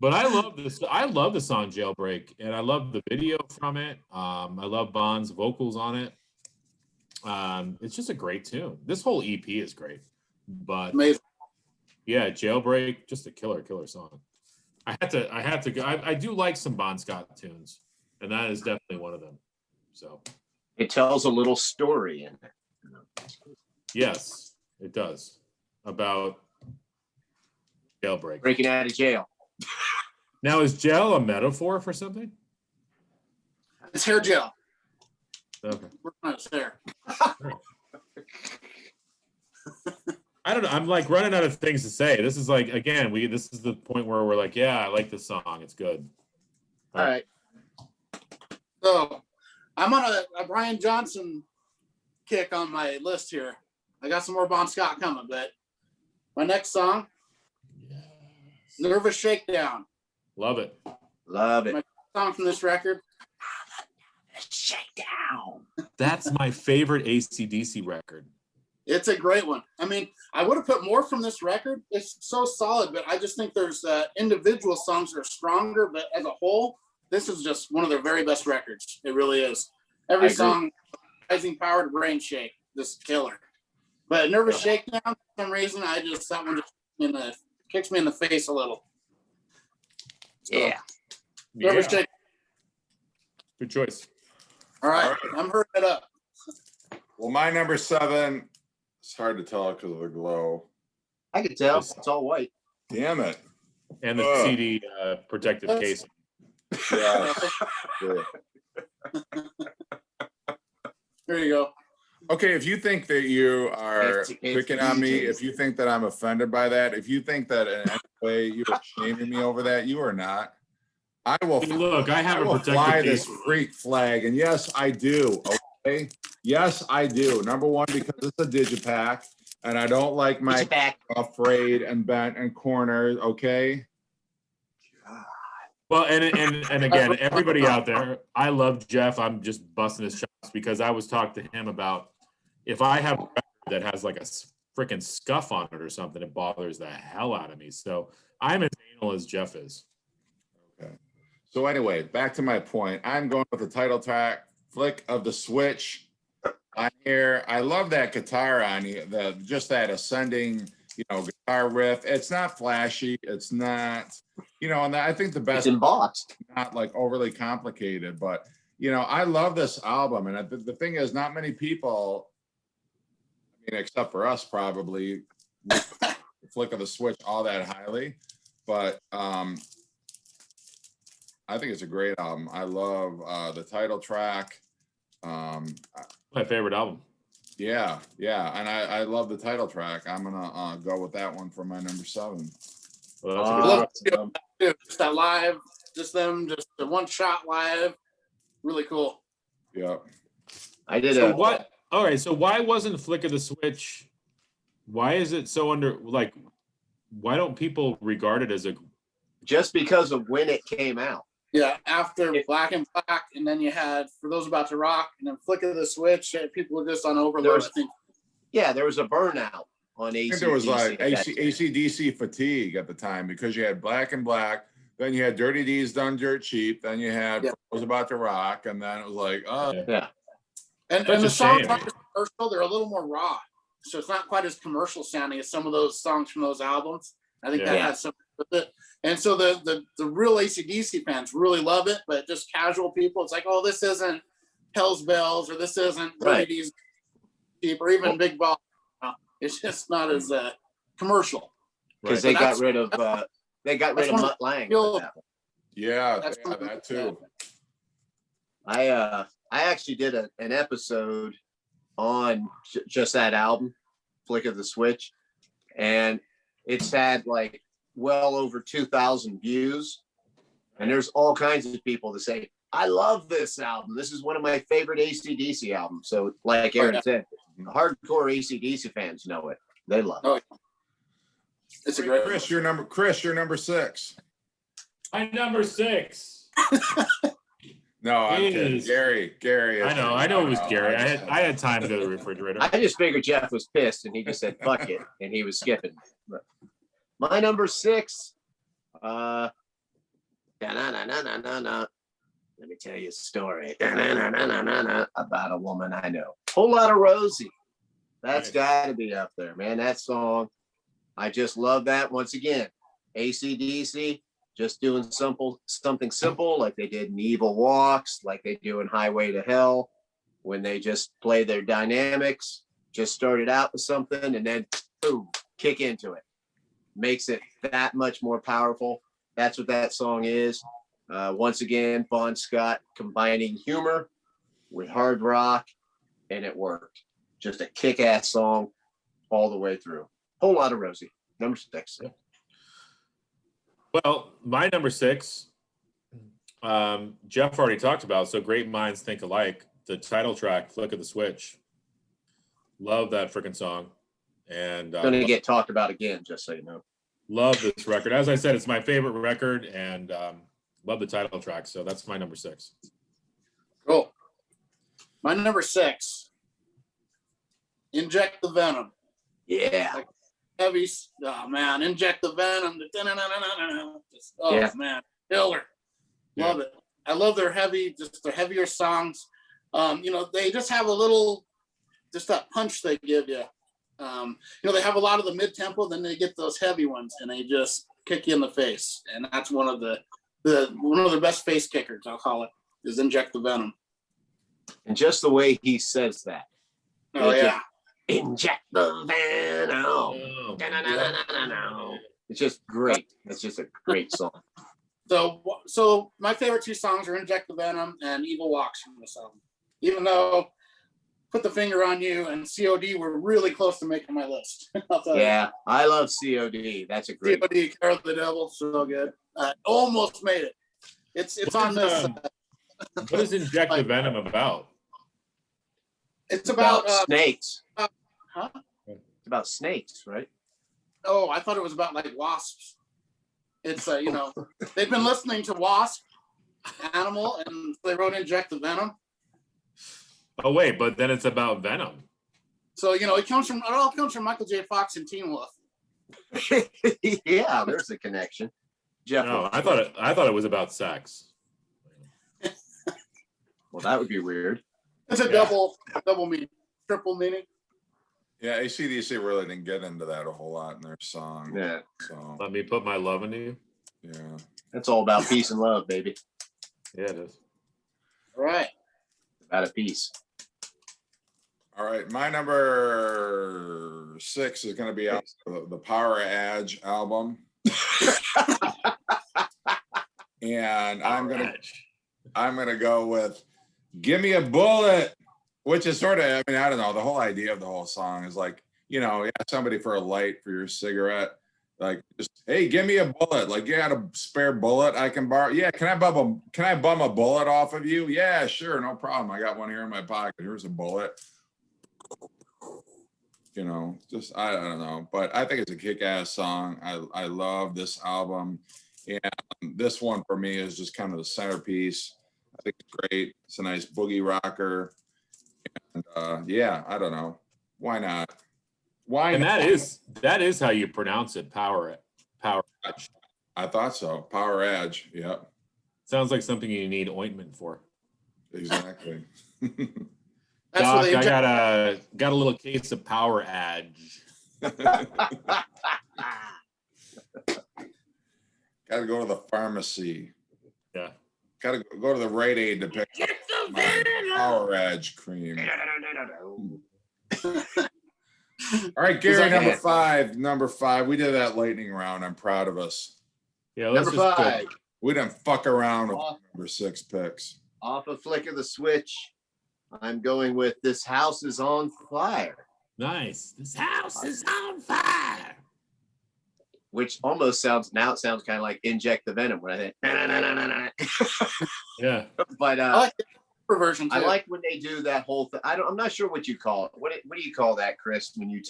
But I love this. I love the song Jailbreak, and I love the video from it. I love Bon's vocals on it. It's just a great tune. This whole EP is great. But Amazing. yeah, Jailbreak, just a killer song. I had to go. I do like some Bon Scott tunes, and that is definitely one of them. So It tells a little story in it. yes, it does. About jailbreak. Breaking out of jail. Now, is jail a metaphor for something? It's hair gel. Okay. We're on his hair. I don't know. I'm like running out of things to say. This is like, again, this is the point where we're like, yeah, I like this song. It's good. All right. So I'm on a Brian Johnson kick on my list here. I got some more Bon Scott coming, but my next song, Nervous Shakedown. Love it. Love it. My song from this record. Shakedown. That's my favorite AC/DC record. It's a great one. I mean, I would have put more from this record. It's so solid, but I just think there's individual songs that are stronger, but as a whole, this is just one of their very best records. It really is. I Every agree. song, Rising Power to Brain Shake, just killer. But Nervous Shakedown, for some reason, that one just kicks me in the face a little. So, Yeah. Nervous Yeah. Shakedown. Good choice. All right, I'm hurting it up. Well, my number 7, it's hard to tell because of the glow. I can tell. It's all white. Damn it. And the Ugh. CD protective case. Yeah. Yeah. There you go. Okay, if you think that you are It's picking on me, DJs. if you think that I'm offended by that, if you think that in any way you are shaming me over that, you are not. I will, Hey, look, I I have a will protective fly case. this freak flag, and yes, I do. Okay, yes, I do. Number one, because it's a digipack, and I don't like my It's back. afraid and bent and cornered. Okay. Well, and again, everybody out there, I love Jeff. I'm just busting his chops because I was talking to him about if I have a record that has like a freaking scuff on it or something, it bothers the hell out of me. So I'm as anal as Jeff is. Okay. So anyway, back to my point. I'm going with the title track, Flick of the Switch. I love that guitar on you, just that ascending, guitar riff. It's not flashy. It's not, and I think the It's best, embossed. not like overly complicated, but I love this album. And the thing is, not many people, except for us probably, Flick of the Switch all that highly. But I think it's a great album. I love the title track. My favorite album. Yeah, and I love the title track. I'm gonna go with that one for my number 7. Well, that's a good Love choice. Just that live, just the one shot live. Really cool. Yep. I did So a what? All right. So why wasn't Flick of the Switch? Why is it so under like? Why don't people regard it as a? just because of when it came out. Yeah, after Black and Black, and then you had For Those About to Rock, and then Flick of the Switch. People were just on overload. I think. Yeah, there was a burnout on I AC. think there was like AC/DC fatigue at the time because you had Black and Black, then you had Dirty D's Done Dirt Cheap, then you had Yeah. Was About to Rock, and then it was like, oh, Yeah. And Such the a songs shame. aren't as commercial; they're a little more raw, so it's not quite as commercial sounding as some of those songs from those albums. I think that Yeah. has something with it. And so the real AC/DC fans really love it, but just casual people, it's like, oh, this isn't Hell's Bells, or this isn't Right. Dirty D's, or even Big Ball. It's just not as commercial. Because Right. they got rid of That's one of Mutt Lang. the- with that one. yeah, That's yeah, that too. I actually did an episode on just that album, Flick of the Switch, and it's had like well over 2,000 views. And there's all kinds of people that say, I love this album. This is one of my favorite AC/DC albums. So like Aaron yeah. said, hardcore AC/DC fans know it. They love it. Oh, it's a great. Chris, you're number 6. My number 6. No, I'm kidding. Is- Gary. I know it was Gary. I had time to go to the refrigerator. I just figured Jeff was pissed and he just said, fuck it. And he was skipping. But my number 6, da-na-na-na-na-na-na. Let me tell you a story. Da-na-na-na-na-na-na, about a woman I know. Whole Lot of Rosie. That's Nice. got to be up there, man. That song. I just love that. Once again, AC/DC, just doing something simple like they did in Evil Walks, like they do in Highway to Hell, when they just play their dynamics, just started out with something and then boom, kick into it. Makes it that much more powerful. That's what that song is. Once again, Bon Scott combining humor with hard rock, and it worked. Just a kick-ass song all the way through. Whole Lot of Rosie, number 6. Well, my number 6, Jeff already talked about. So Great Minds Think Alike. The title track, "Flick of the Switch." Love that freaking song, and Gonna get talked about again, just so you know. love this record. As I said, it's my favorite record, and love the title track. So that's my number 6. Cool. My number 6, Inject the Venom. Yeah. Heavy, oh man, Inject the Venom. Oh Yeah. man, killer. Love it. I love their heavier songs. They just have a little, just that punch they give you. They have a lot of the mid tempo, then they get those heavy ones, and they just kick you in the face. And that's one of the best face kickers, I'll call it, is Inject the Venom. And just the way he says that. Oh Inject- yeah. Inject the venom. Oh, Da-na-na-na-na-na. It's just great. It's just a great song. So my favorite 2 songs are Inject the Venom and Evil Walks from this album. Even though Put the Finger on You and COD were really close to making my list. I'll tell you. Yeah, I love COD. That's a great. COD, Care of the Devil, so good. Almost made it. It's What on is, this. what is Inject the Venom about? It's about snakes. huh? It's about snakes, right? Oh, I thought it was about like wasps. It's they've been listening to Wasp, Animal, and they wrote Inject the Venom. Oh wait, but then it's about Venom. So it all comes from Michael J. Fox and Teen Wolf. Yeah, there's a connection. Jeff. No, I thought it was about sex. Well, that would be weird. It's a Yeah. double meaning, triple meaning. Yeah, AC/DC really didn't get into that a whole lot in their song. Yeah, So Let me put my love into you. yeah. that's all about peace and love, baby. Yeah, it is. All right. About a peace. All right, my number 6 is going to be out the Power Edge album, and I'm gonna go with "Give Me a Bullet," which is sort of, I don't know, the whole idea of the whole song is like, you ask somebody for a light for your cigarette, Like, just, hey, give me a bullet. Like, you got a spare bullet I can borrow? Yeah, can I bum a bullet off of you? Yeah, sure, no problem. I got one here in my pocket. Here's a bullet. You know, just I don't know, but I think it's a kick-ass song. I love this album, and this one for me is just kind of the centerpiece. I think it's great. It's a nice boogie rocker, and yeah, I don't know, why not? Why? And not? that is how you pronounce it. Power Edge. I thought so. Power Edge. Yep, Sounds like something you need ointment for. exactly. That's Doc, what they I got a little case of Power Edge. Got to go to the pharmacy. Yeah. Got to go to the Rite Aid to pick up my Power Edge cream. All right, Gary, number five. We did that lightning round. I'm proud of us. Yeah, let's Number just five, We didn't fuck around with off, number 6 picks. off a flick of the switch, I'm going with This House is on Fire, Nice. This house is on fire. which almost sounds kind of like Inject the Venom when I think. Yeah. But I like the version too. I like when they do that whole thing. I'm not sure what you call it. What do you call that, Chris? When you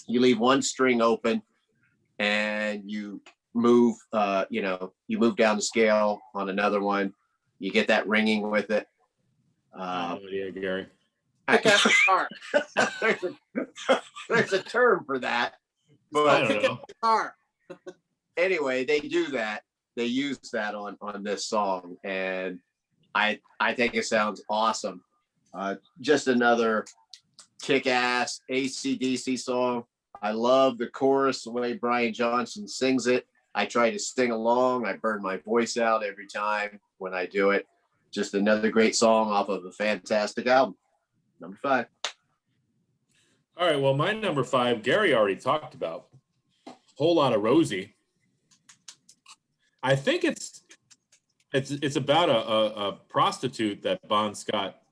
leave one string open and you move, you move down the scale on another one. You get that ringing with it. No idea, Gary. Kick-ass guitar. There's a term for that. I But don't know. Guitar. anyway, they do that. They use that on this song, and I think it sounds awesome. Just another kick-ass AC/DC song. I love the chorus, the way Brian Johnson sings it. I try to sing along. I burn my voice out every time when I do it. Just another great song off of a fantastic album. Number 5. All right. Well, my number 5, Gary already talked about. Whole Lot of Rosie. I think it's about a prostitute that Bon Scott.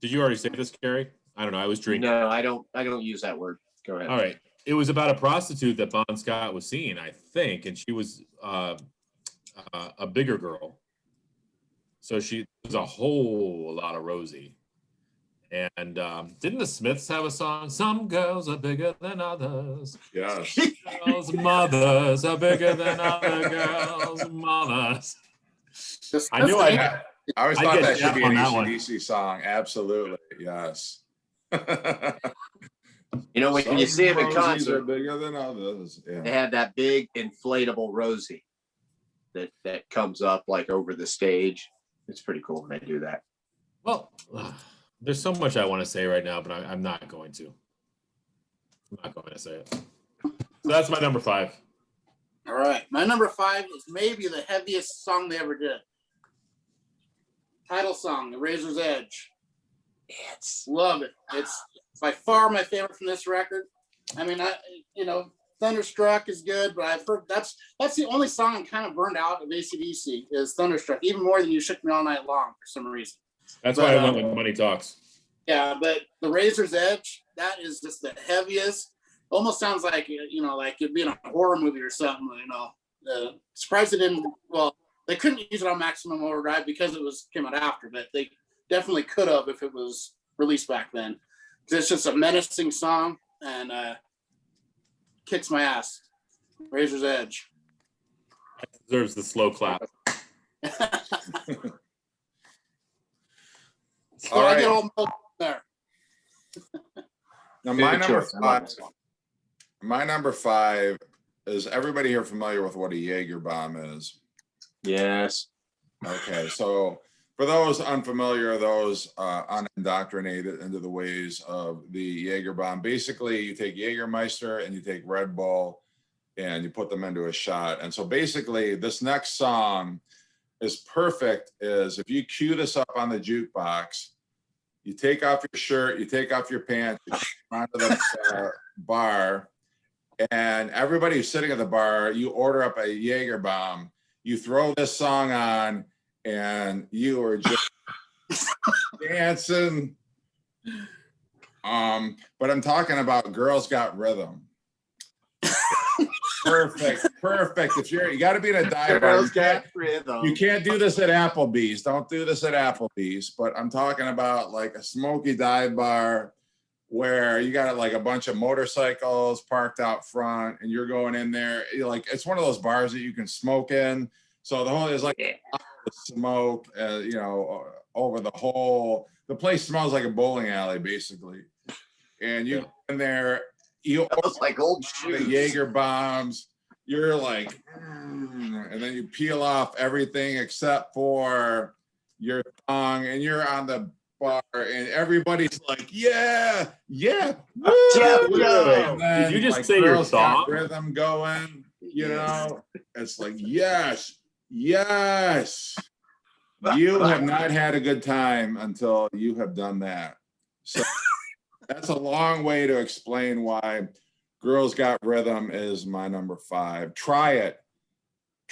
Did you already say this, Gary? I don't know. I was drinking. No, I don't use that word. Go ahead. All right. It was about a prostitute that Bon Scott was seeing, I think, and she was a bigger girl. So she was a whole lot of Rosie. And didn't the Smiths have a song? Some girls are bigger than others. Yes. Girls' mothers are bigger than other girls' mothers. I knew I always I'd thought get that should Jeff be an on that one. AC/DC song. Absolutely. Yes. You know, when you see them in Some roses are concert, bigger than others. they Yeah. have that big inflatable Rosie that comes up like over the stage. It's pretty cool when they do that. Well, there's so much I want to say right now, but I'm not going to. I'm not going to say it. So that's my number 5. All right. My number 5 is maybe the heaviest song they ever did. Title song, The Razor's Edge. Love it. It's by far my favorite from this record. I mean, Thunderstruck is good, but I've heard that's the only song I'm kind of burned out of AC/DC is Thunderstruck, even more than You Shook Me All Night Long for some reason. That's But, why I went with Money Talks. Yeah, but The Razor's Edge, that is just the heaviest. Almost sounds like, like it'd be in a horror movie or something, Surprised they didn't, well, they couldn't use it on Maximum Overdrive because it came out after, but they definitely could have if it was released back then. It's just a menacing song and kicks my ass. Razor's Edge. Deserves the slow clap. So All I right. get all melted there. Now, my Good number choice. I love 5. this one. My number 5 is everybody here familiar with what a Jaeger bomb is? Yes. Okay, so for those unfamiliar, those unindoctrinated into the ways of the Jaeger bomb, basically you take Jägermeister and you take Red Bull and you put them into a shot. And so basically this next song is perfect is if you cue this up on the jukebox, you take off your shirt, you take off your pants, you come onto the bar, and everybody who's sitting at the bar, you order up a Jaeger bomb, you throw this song on, and you are just dancing. But I'm talking about Girls Got Rhythm. Perfect. If you got to be in a dive bar. Girls got rhythm. You can't do this at Applebee's. Don't do this at Applebee's. But I'm talking about like a smoky dive bar where you got like a bunch of motorcycles parked out front, and you're going in there. Like it's one of those bars that you can smoke in. So the whole is like smoke, over the whole. The place smells like a bowling alley, basically. And you go in there. You Smells like old the shoes. Jaeger bombs. You're like, and then you peel off everything except for your tongue, and you're on the bar, and everybody's like, yeah, woo! Jeff, And then, Did you just like, say your girls got song? rhythm going, it's like, yes. You have not had a good time until you have done that. So that's a long way to explain why Girls Got Rhythm is my number 5. Try it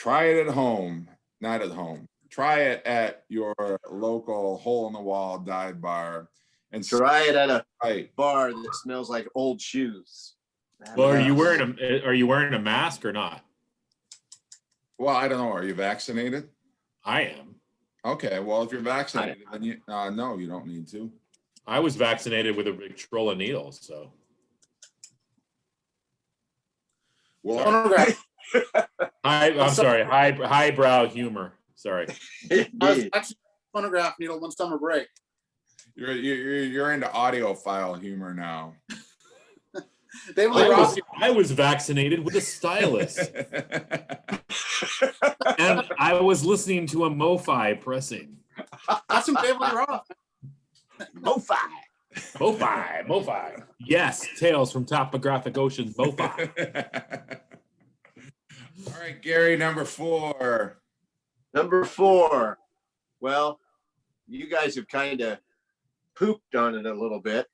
at home, not at home. Try it at your local hole in the wall dive bar, and Try it at a right. bar that smells like old shoes. Well, are you wearing a mask or not? Well, I don't know. Are you vaccinated? I am. Okay. Well, if you're vaccinated, then no, you don't need to. I was vaccinated with a Victrola needle, so. Well, Phonograph. I'm sorry, highbrow humor. Sorry. I was actually phonograph needle one summer break. you're into audiophile humor now. David Lee Roth. I was vaccinated with a stylus, and I was listening to a MoFi pressing. That's some David Lee Roth. MoFi. Yes, Tales from Topographic Oceans, MoFi. All right, Gary, number 4. Number 4. Well, you guys have kind of pooped on it a little bit,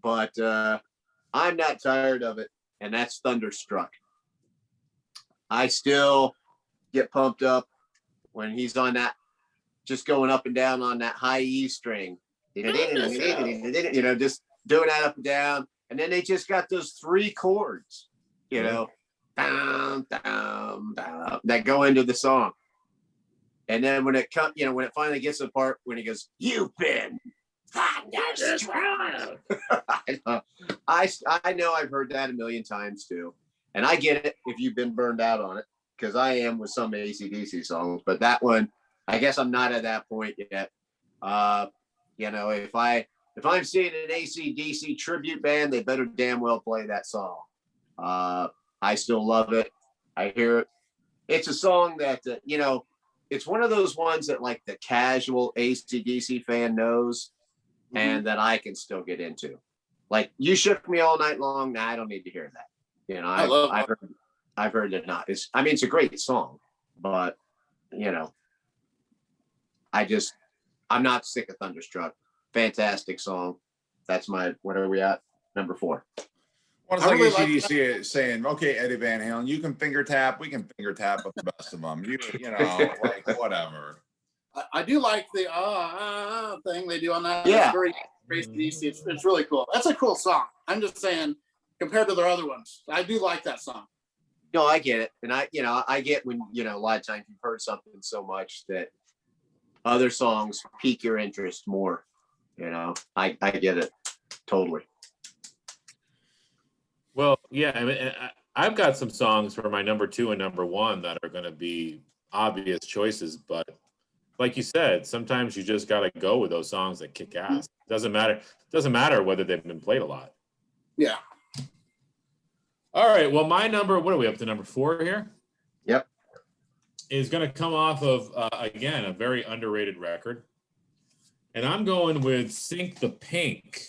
but I'm not tired of it, and that's Thunderstruck. I still get pumped up when he's on that, just going up and down on that high E string. Just doing that up and down. And then they just got those 3 chords, down, that go into the song. And then when it comes, when it finally gets to the part when he goes, "You've been thunderstruck." I know I've heard that a million times too. And I get it if you've been burned out on it, because I am with some AC/DC songs, but that one, I guess I'm not at that point yet. If I'm seeing an AC/DC tribute band, they better damn well play that song. I still love it. I hear it. It's a song that, it's one of those ones that like the casual AC/DC fan knows, and that I can still get into. Like, You Shook Me All Night Long. Nah, I don't need to hear that. I've heard it not. It's a great song, but I'm not sick of Thunderstruck. Fantastic song. That's what are we at? Number 4. Well, it's like AC/DC saying, okay, Eddie Van Halen, you can finger tap. We can finger tap with the best of them. Like whatever. I do like the thing they do on that. Yeah. It's very AC/DC. It's really cool. That's a cool song. I'm just saying, compared to their other ones, I do like that song. No, I get it. And I get when, a lot of times you've heard something so much that other songs pique your interest more. I get it totally. Well, yeah, I've got some songs for my number 2 and number 1 that are going to be obvious choices, but like you said, sometimes you just got to go with those songs that kick ass. Doesn't matter whether they've been played a lot. Yeah. All right. Well, what are we up to, number 4 here? Yep. Is going to come off of, again, a very underrated record. And I'm going with Sink the Pink.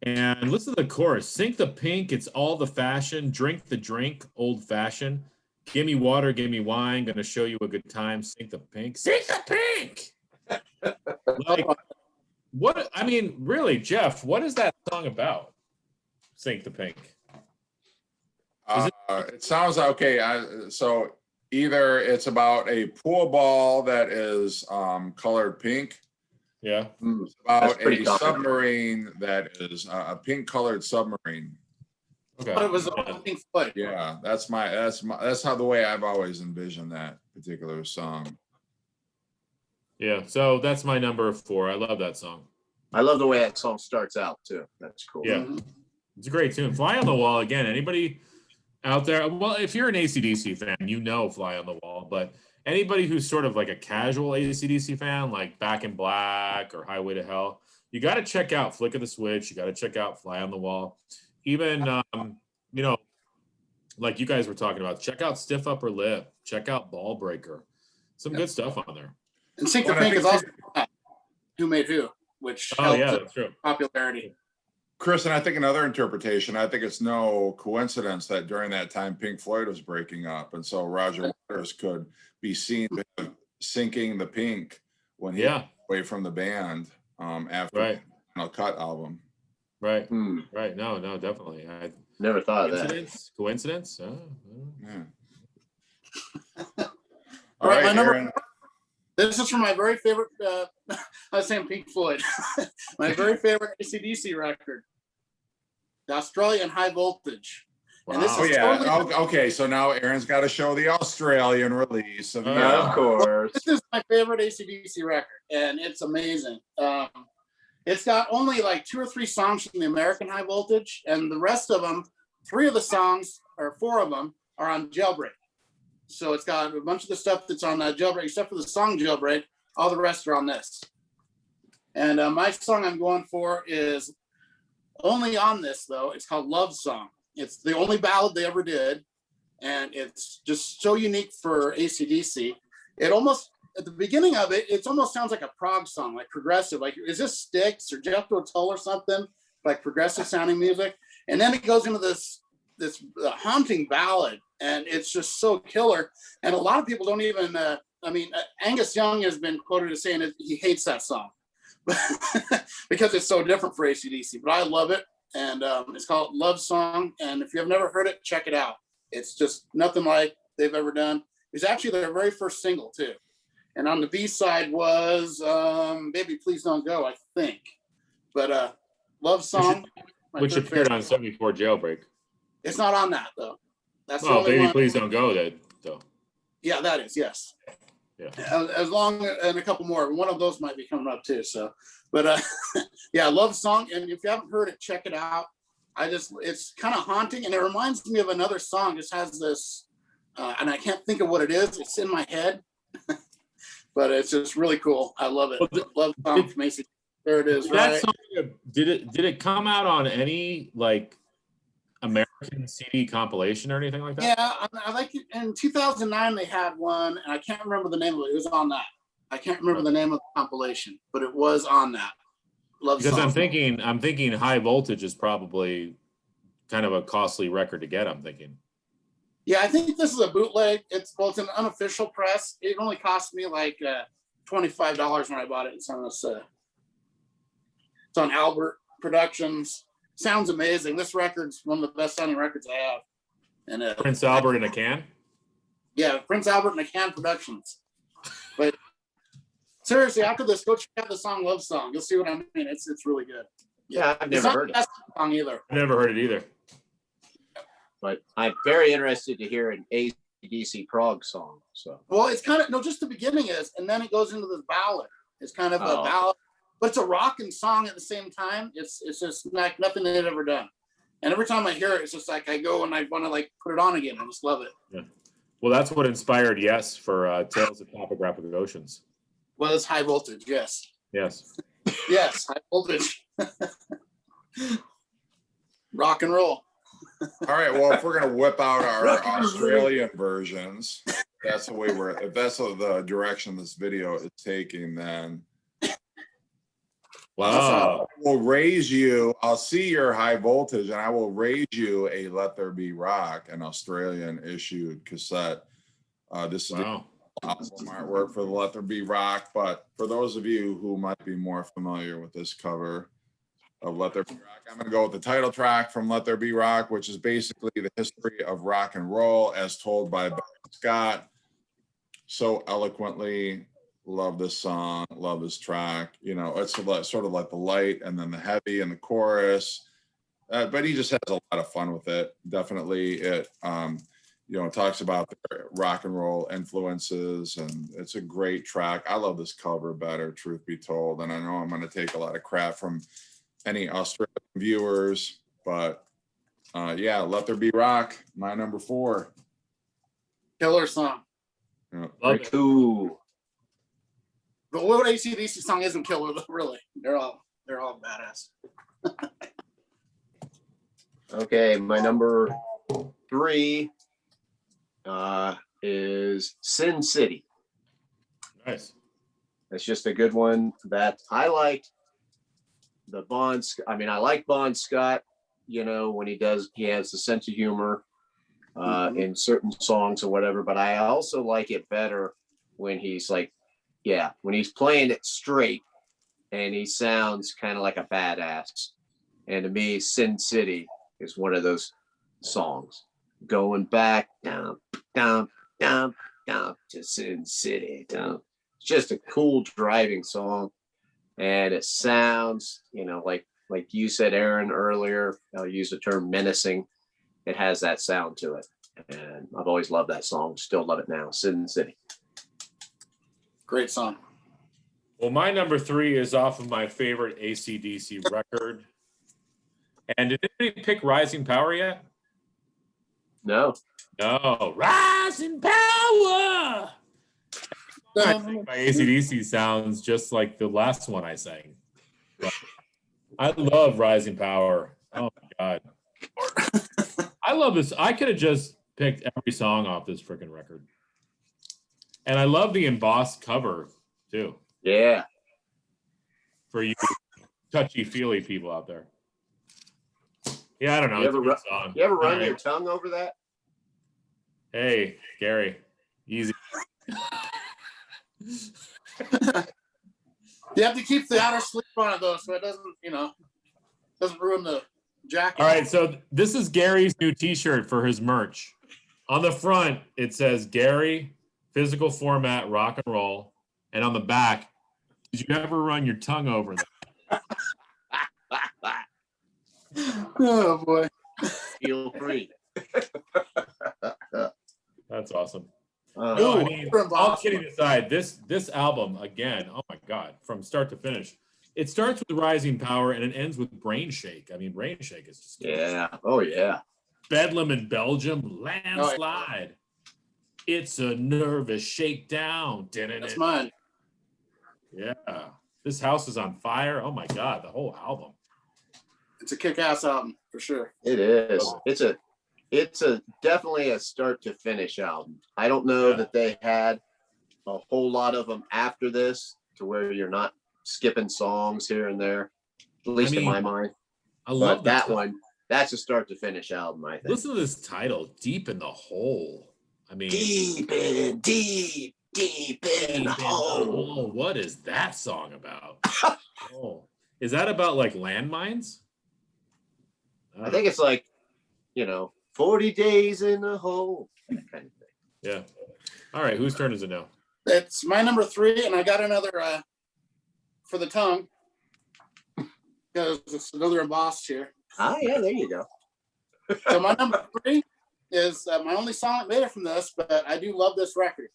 And listen to the chorus. Sink the pink, it's all the fashion. Drink the drink, old fashioned. Give me water, give me wine. Gonna show you a good time. Sink the pink. Sink the pink. Really, Jeff, what is that song about? Sink the Pink. It sounds okay. So either it's about a pool ball that is colored pink. Yeah. It's about a submarine that is a pink colored submarine. Okay. But it was Yeah. Pink Floyd. Yeah, that's how the way I've always envisioned that particular song. Yeah, so that's my number 4. I love that song. I love the way that song starts out too. That's cool. Yeah. Mhm. It's a great tune. Fly on the Wall, again, anybody out there, well, if you're an AC/DC fan, you know Fly on the Wall, but anybody who's sort of like a casual AC/DC fan, like Back in Black or Highway to Hell, you got to check out Flick of the Switch. You got to check out Fly on the Wall. Even, you know, like you guys were talking about, check out Stiff Upper Lip. Check out Ball Breaker. Some good stuff on there. And Sink the Well, I Pink is think- also Who Made Who, which Oh, helped yeah, the that's true. popularity. Chris, and I think another interpretation, I think it's no coincidence that during that time Pink Floyd was breaking up. And so Roger Waters could be seen sinking the pink when he Yeah, away from the band after right, the Final Cut album. right, Hmm. right. No, definitely. Never thought of that. Coincidence? Yeah. All right, my number- Aaron. This is from my very favorite, I was saying Pink Floyd, my very favorite AC/DC record, the Australian High Voltage. And this Oh is yeah. totally- Okay. So now Aaron's got to show the Australian release of the Of Of course. This is my favorite AC/DC record, and it's amazing. It's got only like 2 or 3 songs from the American High Voltage, and the rest of them, 3 of the songs, or 4 of them, are on Jailbreak. So it's got a bunch of the stuff that's on Jailbreak, except for the song Jailbreak. All the rest are on this. And my song I'm going for is only on this, though. It's called Love Song. It's the only ballad they ever did, and it's just so unique for AC/DC. It almost, at the beginning of it, it almost sounds like a prog song, like progressive. Like, is this Styx or Jethro Tull or something? Like progressive sounding music. And then it goes into this haunting ballad, and it's just so killer. And a lot of people don't even, Angus Young has been quoted as saying that he hates that song because it's so different for AC/DC, but I love it. And it's called Love Song. And if you have never heard it, check it out. It's just nothing like they've ever done. It's actually their very first single too. And on the B side was Baby Please Don't Go, I think. But Love Song. my Which third appeared favorite. on 74 Jailbreak. It's not on that though. That's the Oh, only Baby one. Please Don't Go, though. Yeah, that is, yes. Yeah. As long and a couple more. One of those might be coming up too. So, but yeah, Love Song. And if you haven't heard it, check it out. It's kind of haunting, and it reminds me of another song. It just has this, and I can't think of what it is. It's in my head, but it's just really cool. I love it. Well, Love Song from AC. There it is. Did that Right. song, did it come out on any like American CD compilation or anything like that? Yeah, I like it. In 2009, they had one, and I can't remember the name of it. It was on that. I can't remember the name of the compilation, but it was on that. Love Because Song. I'm thinking High Voltage is probably kind of a costly record to get. I'm thinking. Yeah, I think this is a bootleg. It's an unofficial press. It only cost me like $25 when I bought it. It's on this. It's on Albert Productions. Sounds amazing. This record's one of the best sounding records I have. And Prince Albert in a can. yeah, Prince Albert and the Can Productions. But seriously, after this, go check out the song "Love Song." You'll see what I mean. It's really good. Yeah, I've It's never not heard the it, best song either. I never heard it either. but I'm very interested to hear an AC/DC prog song. So Well, it's kind of just the beginning is, and then it goes into this ballad. It's kind of a Oh. ballad, but it's a rocking song at the same time. It's just like nothing they'd ever done. And every time I hear it, it's just like I go and I want to like put it on again. I just love it. Well, that's what inspired Yes for Tales of Topographic Oceans. Well, it's High Voltage, yes, Yes. yes, High Voltage, rock and roll. All right. Well, if we're gonna whip out our Australian versions, that's the way if that's the direction this video is taking, then Wow. I will raise you. I'll see your High Voltage, and I will raise you a Let There Be Rock, an Australian issued cassette. This is the Wow. album artwork for the Let There Be Rock. But for those of you who might be more familiar with this cover of Let There Be Rock, I'm going to go with the title track from Let There Be Rock, which is basically the history of rock and roll as told by Bon Scott so eloquently. Love this song, love this track. You know, it's sort of like the light and then the heavy and the chorus. but he just has a lot of fun with it. Definitely, it talks about their rock and roll influences, and it's a great track. I love this cover better, truth be told, and I know I'm going to take a lot of crap from any Australian viewers, but yeah, Let There Be Rock, my number 4. Killer song. Yeah. Love it. Cool. The what AC/DC song isn't killer, though, really. They're all badass. Okay, my number 3 is Sin City. Nice. It's just a good one that I liked. I like Bon Scott, when he has the sense of humor in certain songs or whatever, but I also like it better when he's when he's playing it straight and he sounds kind of like a badass. And to me, Sin City is one of those songs. Going back down, down, down, down to Sin City. Down. It's just a cool driving song. And it sounds, like you said, Aaron, earlier, I'll use the term menacing. It has that sound to it. And I've always loved that song. Still love it now. Sin City. Great song. Well, my number 3 is off of my favorite AC/DC record. And did anybody pick Rising Power yet? No. No. Rising Power! I think my AC/DC sounds just like the last one I sang. But I love Rising Power. Oh my God. I love this. I could have just picked every song off this freaking record. And I love the embossed cover too. Yeah. For you touchy-feely people out there. Yeah, I don't know. You It's a ever, good song. you ever run All right. your tongue over that? Hey, Gary. Easy. You have to keep the outer sleeve on it though, so it doesn't ruin the jacket. All right, so this is Gary's new T-shirt for his merch. On the front, it says Gary, physical format, rock and roll, and on the back, did you ever run your tongue over that? Oh boy. Feel free. That's awesome. Uh, No, I Ooh, mean, from all Boston. kidding aside, this album again, oh my God, from start to finish. It starts with Rising Power and it ends with Brain Shake. I mean, Brain Shake is just yeah. Oh, yeah. Bedlam in Belgium, landslide. It's a nervous shakedown. That's mine. Yeah. This house is on fire. Oh my God, the whole album. It's a kick-ass album for sure. It is. It's a definitely a start to finish album. I don't know that they had a whole lot of them after this to where you're not skipping songs here and there, at least in my mind. I love But that one, that's a start to finish album, I think. Listen to this title, Deep in the Hole. I mean, Deep in the hole. What is that song about? Oh, is that about like landmines? I think it's like, 40 days in the hole. That kind of thing. Yeah. All right. Whose turn is it now? It's my number 3, and I got another for the tongue because it's another embossed here. Ah, yeah, there you go. So my number 3 is my only song that made it from this, but I do love this record.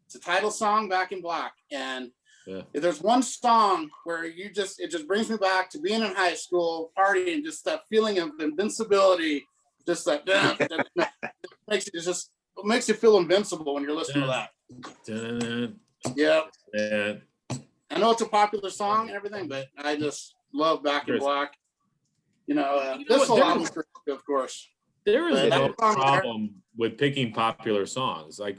It's a title song, Back in Black, and if there's one song where it just brings me back to being in high school, partying, just that feeling of invincibility, just that makes you feel invincible when you're listening to that. Yeah. I know it's a popular song and everything, but I just love Back in Black. This whole album, of course. There is But no that song problem with picking popular songs. Like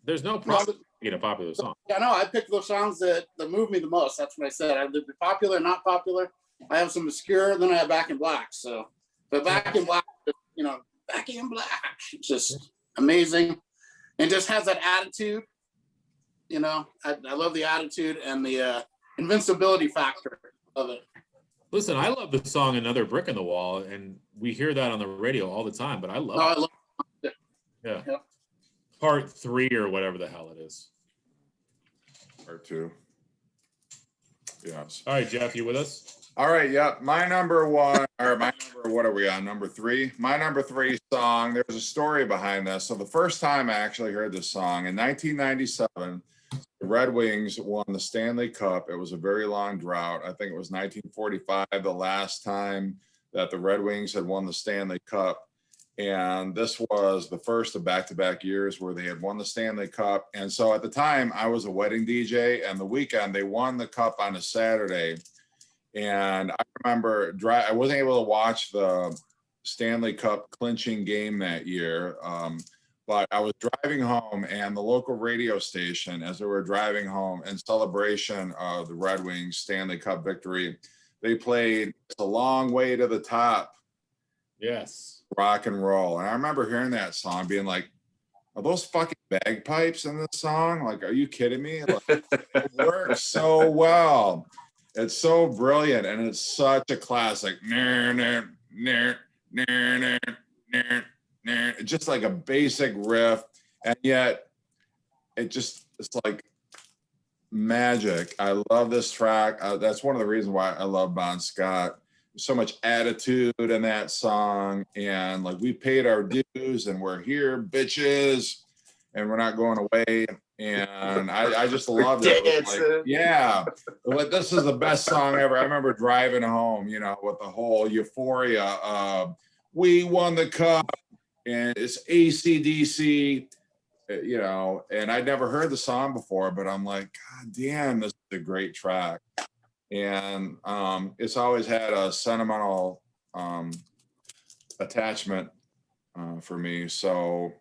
there's no problem picking a popular song. Yeah, no, I picked those songs that move me the most. That's what I said. I did popular, not popular. I have some obscure, then I have Back in Black. So, but Back in Black, Back in Black, it's just amazing, and just has that attitude. I love the attitude and the invincibility factor of it. Listen, I love the song "Another Brick in the Wall," and we hear that on the radio all the time. But I love it. I love it. Yeah. Yep. Part 3 or whatever the hell it is. Part 2. Yes. All right, Jeff, you with us? All right, yeah. My number one, or my number, what are we on? Number three? My number three song, there's a story behind this. So the first time I actually heard this song in 1997, the Red Wings won the Stanley Cup. It was a very long drought. I think it was 1945, the last time that the Red Wings had won the Stanley Cup. And this was the first of back-to-back years where they had won the Stanley Cup. And so at the time, I was a wedding DJ, and the weekend they won the cup on a Saturday. And I remember I wasn't able to watch the Stanley Cup clinching game that year, but I was driving home, and the local radio station, as we were driving home in celebration of the Red Wings Stanley Cup victory, they played "It's a Long Way to the Top," Yes. rock and roll. And I remember hearing that song being like, are those fucking bagpipes in this song? Like, are you kidding me? Like, it works so well. It's so brilliant, and it's such a classic. It's just like a basic riff, and yet it's like magic. I love this track. That's one of the reasons why I love Bon Scott. There's so much attitude in that song, and like, we paid our dues, and we're here, bitches, and we're not going away. And I just loved it. Like, yeah, like, this is the best song ever. I remember driving home, you know, with the whole euphoria of we won the cup, and it's AC/DC, you know, and I'd never heard the song before, but I'm like, God damn, this is a great track. And it's always had a sentimental attachment for me. So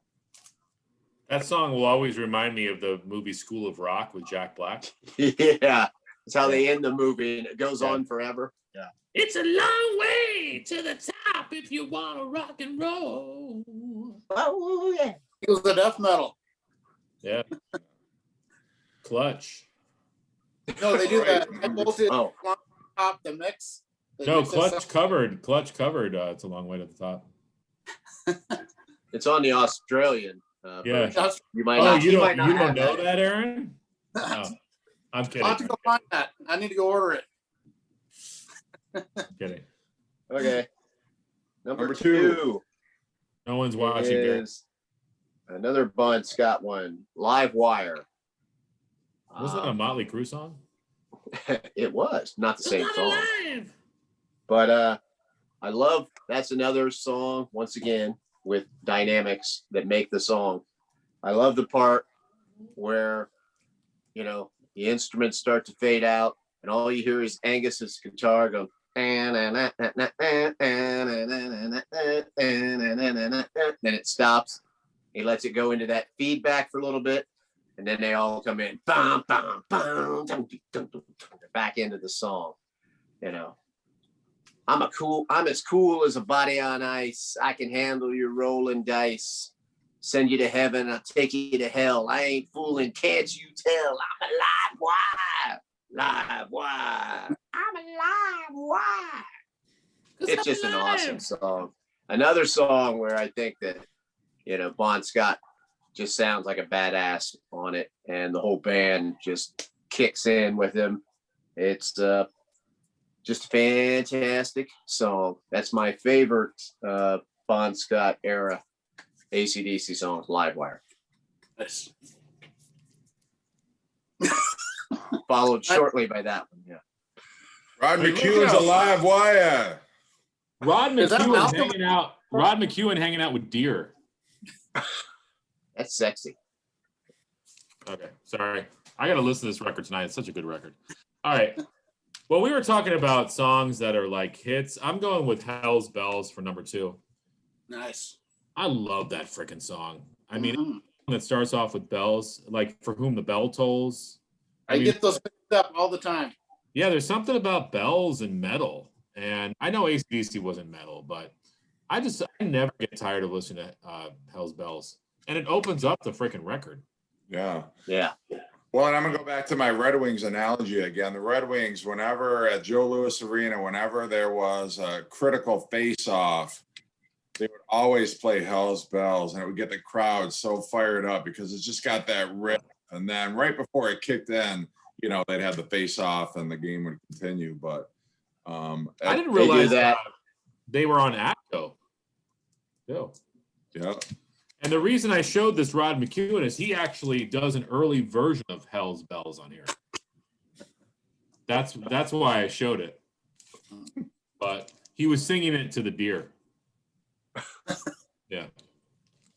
That song will always remind me of the movie School of Rock with Jack Black. Yeah, that's how they end the movie, and it goes on forever. Yeah. It's a long way to the top if you want to rock and roll. Oh yeah. It was the death metal. Yeah. Clutch. No, they do that. Right. I bolted Oh. top the mix. They No, mix that Clutch stuff. covered. It's a long way to the top. It's on the Australian. Yeah. Version. You might Oh, not. you might don't not have know that, Aaron? No, I'm kidding. I'll have to go find that. I need to go order it. Kidding. Okay. Number Number two. two. No one's watching. Gary. Is another Bon Scott one, Live Wire. Wasn't that a Motley Crue song? It was not the same song, Alive. but I love. That's another song once again with dynamics that make the song. I love the part where, you know, the instruments start to fade out, and all you hear is Angus's guitar go. Then it stops. He lets it go into that feedback for a little bit, and then they all come in, bum, bum, bum, dum, dum, dum, back into the song. You know, I'm as cool as a body on ice. I can handle your rolling dice. Send you to heaven, I'll take you to hell. I ain't fooling, can't you tell? I'm a live wire. Live wire. I'm a live wire. It's just an awesome song. Another song where I think that, you know, Bon Scott just sounds like a badass on it, and the whole band just kicks in with him. It's just a fantastic song. That's my favorite Bon Scott era AC/DC song, Live Wire. Nice. Followed shortly by that one. Yeah. Rod Hey, look McEwen's out. a live wire. Rod Is that McEwen Malcolm? hanging out. Rod McEwen hanging out with deer. That's sexy. Okay, sorry. I got to listen to this record tonight. It's such a good record. All right. Well, we were talking about songs that are like hits. I'm going with Hell's Bells for number 2. Nice. I love that freaking song. I mean, Mhm. that starts off with bells, like For Whom the Bell Tolls. I mean, get those mixed up all the time. yeah, there's something about bells and metal. And I know AC/DC wasn't metal, but I never get tired of listening to Hell's Bells. And it opens up the freaking record. Yeah. Yeah. Well, and I'm gonna go back to my Red Wings analogy again. The Red Wings, whenever at Joe Louis Arena, whenever there was a critical face-off, they would always play Hell's Bells, and it would get the crowd so fired up because it's just got that riff. And then right before it kicked in, you know, they'd have the face-off and the game would continue. But I didn't They do realize that. they were on ACO. Yeah. Yeah. And the reason I showed this Rod McEwen is he actually does an early version of Hell's Bells on here. That's why I showed it. But he was singing it to the deer. Yeah.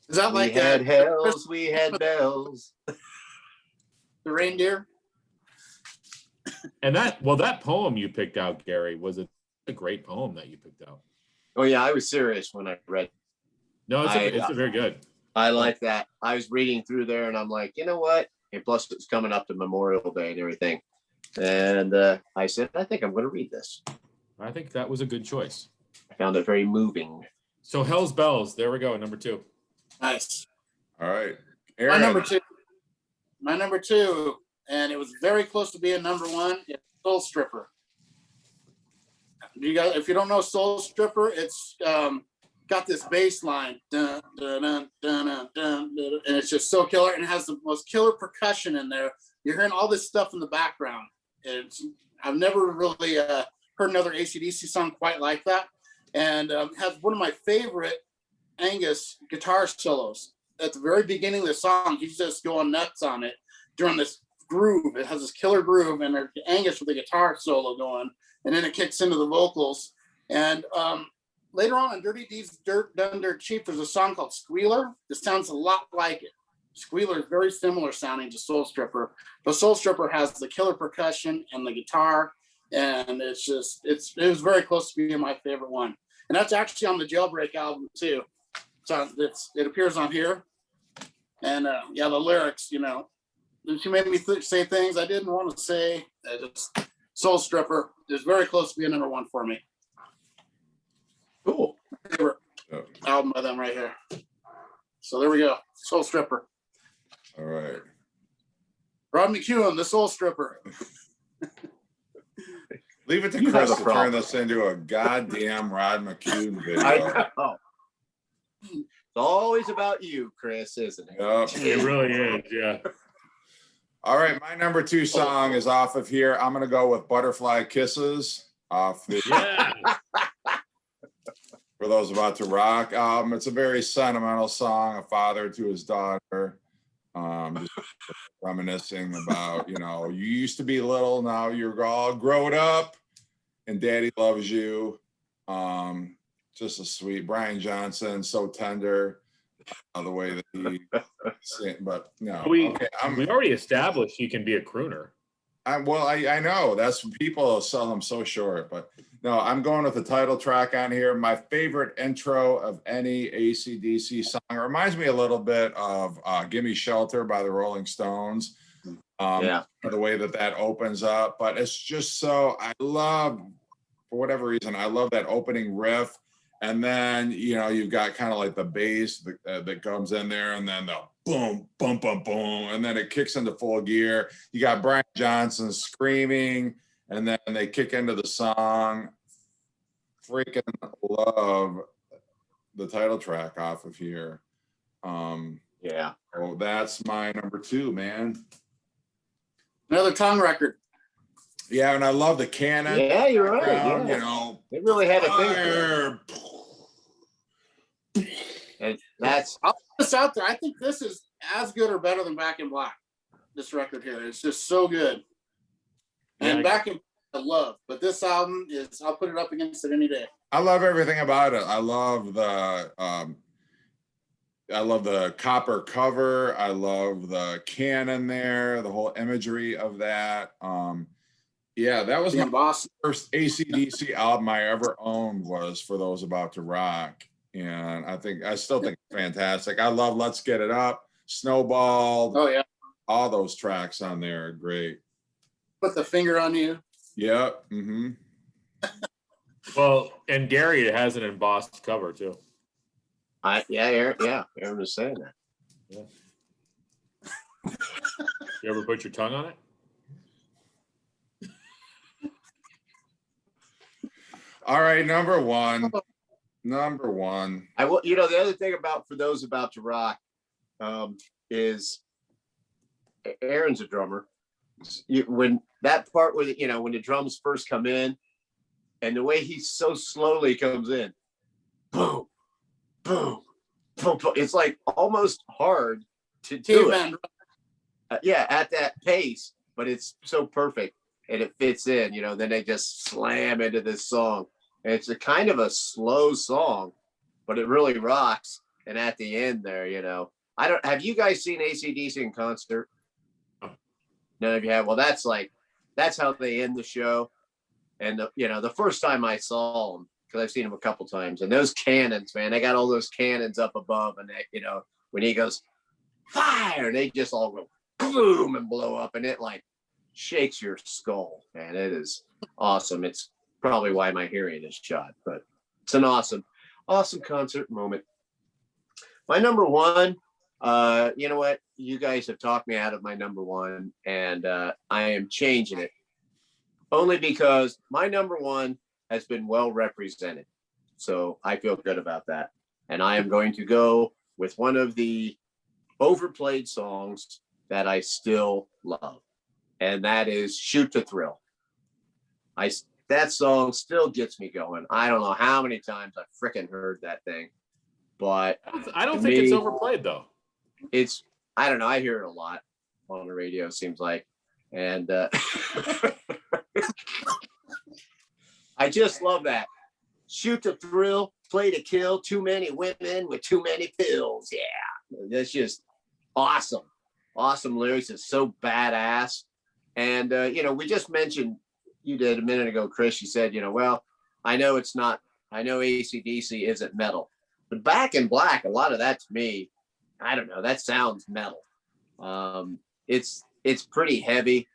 Is that We like had a, hells, we had bells. the reindeer? And that poem you picked out, Gary, was a great poem that you picked out. Oh yeah, I was serious when I read. No, it's a very good. I like that. I was reading through there and I'm like, you know what? And plus it's coming up to Memorial Day and everything. And I said, I think I'm going to read this. I think that was a good choice. I found it very moving. So Hell's Bells, there we go, number 2. Nice. All right. My Aaron. number two, and it was very close to being number 1. It's Soul Stripper. You guys, if you don't know Soul Stripper, it's got this bass line, dun, dun, dun, dun, dun, dun, dun, and it's just so killer, and it has the most killer percussion in there. You're hearing all this stuff in the background. I've never really heard another AC/DC song quite like that, and has one of my favorite Angus guitar solos. At the very beginning of the song, he's just going nuts on it during this groove. It has this killer groove, and there's Angus with the guitar solo going, and then it kicks into the vocals. And later on in Dirty Deeds Done Dirt Cheap, there's a song called Squealer. It sounds a lot like it. Squealer is very similar sounding to Soul Stripper, but Soul Stripper has the killer percussion and the guitar, and it was very close to being my favorite one. And that's actually on the Jailbreak album too. So it appears on here. And yeah, the lyrics, she made me say things I didn't want to say. Soul Stripper is very close to being number 1 for me. Cool. Favorite album by them right here. So there we go. Soul Stripper. All right. Rod McEwen, the Soul Stripper. Leave it to You Chris have a to turn problem. this into a goddamn Rod McEwen video. I know. It's always about you, Chris, isn't it? Yep. It really is, yeah. All right, my number 2 song is off of here. I'm gonna go with Butterfly Kisses off the Yeah. For Those About to Rock album. It's a very sentimental song, a father to his daughter. Just reminiscing about, you used to be little, now you're all grown up and daddy loves you. Just a sweet Brian Johnson, so tender, the way that he sing, but no. We Okay, we already established you can be a crooner. I know that's people sell them so short, but no, I'm going with the title track on here. My favorite intro of any AC/DC song. It reminds me a little bit of Gimme Shelter by the Rolling Stones. Yeah. The way that opens up, but it's just so, for whatever reason, I love that opening riff. And then, you've got kind of like the bass that comes in there, and then the boom, boom, boom, boom, and then it kicks into full gear. You got Brian Johnson screaming, and then they kick into the song. Freaking love the title track off of here. Yeah. Oh, that's my number 2, man. Another tongue record. Yeah, and I love the cannon. Yeah, you're right. Sound, Yeah. They really had a thing for fire. it. And that's I'll put this out there. I think this is as good or better than Back in Black. This record here. It's just so good. And Yeah, Back in Black I love, but this album is, I'll put it up against it any day. I love everything about it. I love the copper cover. I love the cannon there, the whole imagery of that. Yeah, that was In my Boston. first AC/DC album I ever owned, was For Those About to Rock. And I still think it's fantastic. I love Let's Get It Up, Snowball, Oh yeah. all those tracks on there are great. Mm-hmm. Put the finger on you. Yep. Mm-hmm. Well, and Gary has an embossed cover too. Aaron was saying that. You ever put your tongue on it? All right, number one. I will. The other thing about For Those About to Rock is Aaron's a drummer. When that part where when the drums first come in, And the way he so slowly comes in, boom, boom, boom, boom. It's like almost hard to do it. Caveman. Yeah, at that pace, but it's so perfect and it fits in, you know. Then they just slam into this song. And it's a kind of a slow song, but it really rocks. And at the end there, you know, I don't have you guys seen AC/DC in concert? None of you have. Well, that's how they end the show. And you know, the first time I saw them, because I've seen them a couple times, and those cannons, man, they got all those cannons up above, and they, you know, when he goes fire, they just all go boom and blow up, and it like shakes your skull, man. It is awesome. It's probably why my hearing is shot, but it's an awesome concert moment. My number one, you know what? You guys have talked me out of my number one, and I am changing it only because my number one has been well represented. So I feel good about that. And I am going to go with one of the overplayed songs that I still love, and that is Shoot to Thrill. That song still gets me going. I don't know how many times I've freaking heard that thing, but I don't think it's overplayed though. It's, I don't know, I hear it a lot on the radio, seems like. And I just love that. Shoot to thrill, play to kill, too many women with too many pills. Yeah, that's just awesome. Awesome lyrics. It's so badass. And, you know, we just mentioned, you did a minute ago, Chris, you said, you know, well, I know AC/DC isn't metal, but Back in Black, a lot of that to me, I don't know, that sounds metal. It's pretty heavy.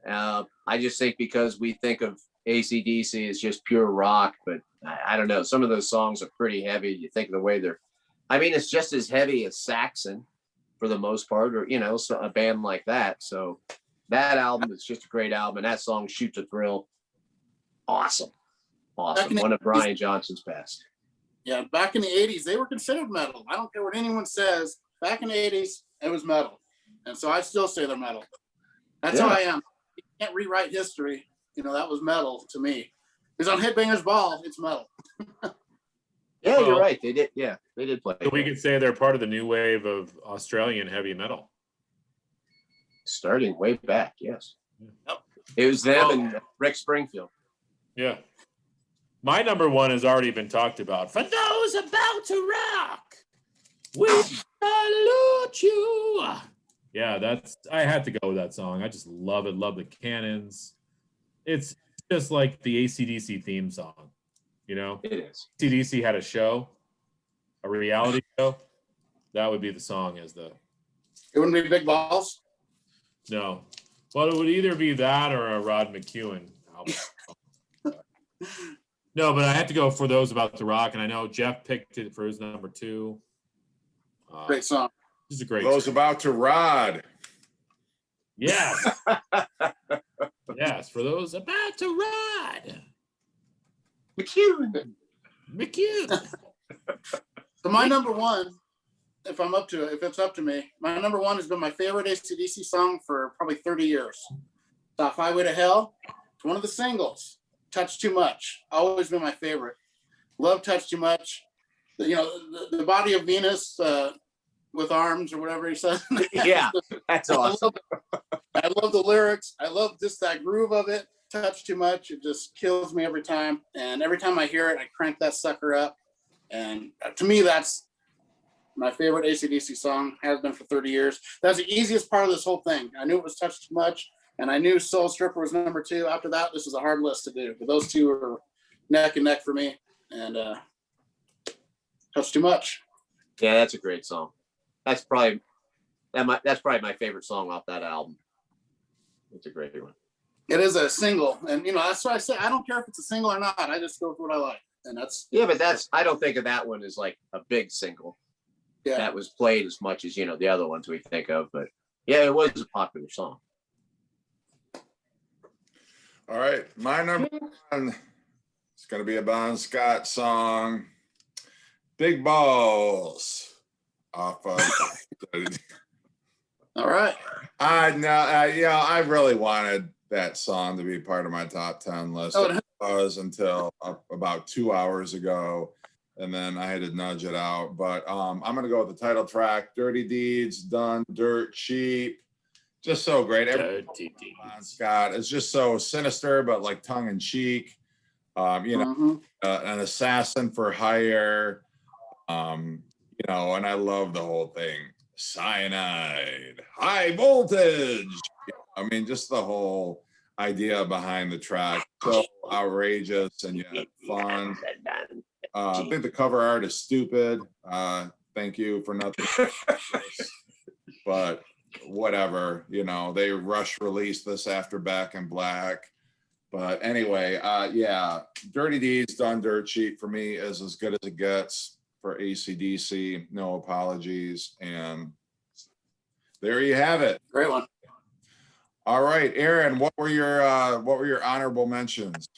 I just think because we think of AC/DC as just pure rock, but I don't know. Some of those songs are pretty heavy. You think of the way it's just as heavy as Saxon for the most part, or, you know, so a band like that. So that album is just a great album. And that song, Shoot to Thrill, awesome. One of Brian Johnson's best. Yeah, back in the 80s, they were considered metal. I don't care what anyone says. Back in the 80s, it was metal. And so I still say they're metal. That's how I am. You can't rewrite history. You know, that was metal to me. Because on Headbangers Ball, it's metal. Yeah, you're right. They did. Yeah, they did play. So we could say they're part of the new wave of Australian heavy metal. Starting way back, yes. Yep. It was them and Rick Springfield. Yeah. My number one has already been talked about. For those about to rock, we salute you. Yeah, I had to go with that song. I just love it. Love the cannons. It's just like the AC/DC theme song, you know? It is. AC/DC had a show, a reality show. That would be the song as the... It wouldn't be Big Balls? No. Well, it would either be that or a Rod McEwen album. No, but I had to go for those about to rock, and I know Jeff picked it for his number two. Great song. This is a great Those song. about to rod. Yes. Yes, for those about to ride. McEwen. So my number one, if it's up to me, my number one has been my favorite AC/DC song for probably 30 years. It's off Highway to Hell. It's one of the singles. Touch Too Much. Always been my favorite. Love Touch Too Much. You know, the body of Venus with arms or whatever he said. Yeah, that's awesome. I love the lyrics. I love just that groove of it. Touch Too Much. It just kills me every time. And every time I hear it, I crank that sucker up. And to me, that's my favorite AC/DC song. Has been for 30 years. That's the easiest part of this whole thing. I knew it was Touch Too Much, and I knew Soul Stripper was number two. After that, this was a hard list to do. But those two are neck and neck for me. And Touch Too Much. Yeah, that's a great song. That's probably my favorite song off that album. It's a great one. It is a single, and you know that's why I say I don't care if it's a single or not. I just go with what I like, and that's but I don't think of that one as like a big single. Yeah. That was played as much as, you know, the other ones we think of, but yeah, it was a popular song. All right, my number one is going to be a Bon Scott song, Big Balls, off of... all right. I really wanted that song to be part of my top 10 list. Oh, was until about 2 hours ago. And then I had to nudge it out. But I'm going to go with the title track, Dirty Deeds, Done Dirt Cheap. Just so great. Every Dirty Bon Deeds. Scott is just so sinister, but like tongue in cheek. Mhm. An assassin for hire. And I love the whole thing. Cyanide, high voltage. I mean, just the whole idea behind the track. So outrageous and yet fun. I think the cover art is stupid. Thank you for nothing. But whatever, they rush released this after Back in Black. But anyway, Dirty Deeds Done Dirt Cheap for me is as good as it gets for AC/DC. No apologies. And there you have it. Great one. All right, Aaron, what were your honorable mentions?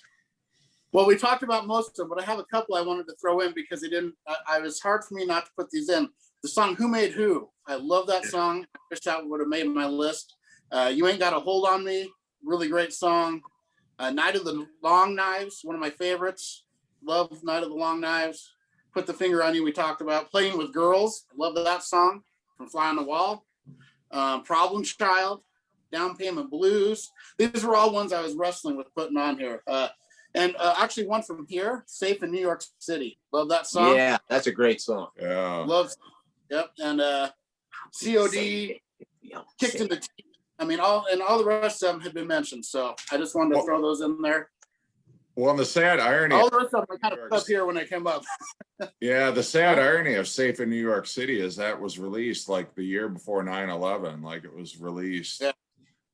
Well, we talked about most of them, but I have a couple I wanted to throw in because they didn't. I was hard for me not to put these in. The song "Who Made Who." I love that song. I wish that would have made my list. "You Ain't Got a Hold on Me." Really great song. "Night of the Long Knives," one of my favorites. Love "Night of the Long Knives." "Put the Finger on You," we talked about. "Playing with Girls." I love that song from Fly on the Wall. "Problem Child," "Down Payment Blues." These were all ones I was wrestling with putting on here. And actually one from here, "Safe in New York City." Love that song. Yeah, that's a great song. Yeah. Love. Yep. And COD, "Kicked in the Teeth." I mean, all the rest of them had been mentioned. So I just wanted to throw those in there. Well, and the sad irony. All the rest of them I kind of put up here when they came up. Yeah, the sad irony of Safe in New York City is that was released like the year before 9/11. Like it was released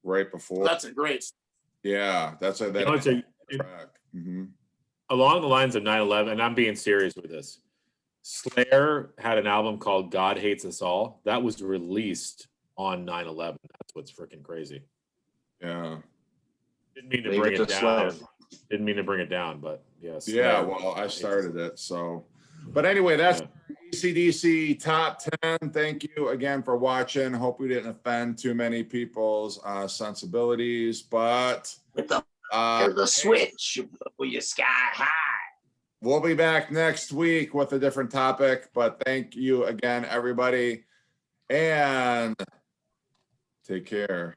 right before. That's a great. Yeah, that's a It's track. Mhm. along the lines of 9/11, and I'm being serious with this. Slayer had an album called "God Hates Us All" that was released on 9/11. That's what's freaking crazy. Yeah. Didn't mean to Leave bring it it to down. Slayer. Didn't mean to bring it down, but yes. Yeah, well, I started it. So, but anyway, that's AC/DC top 10. Thank you again for watching. Hope we didn't offend too many people's sensibilities, but The switch with your sky high. we'll be back next week with a different topic. But thank you again, everybody, and take care.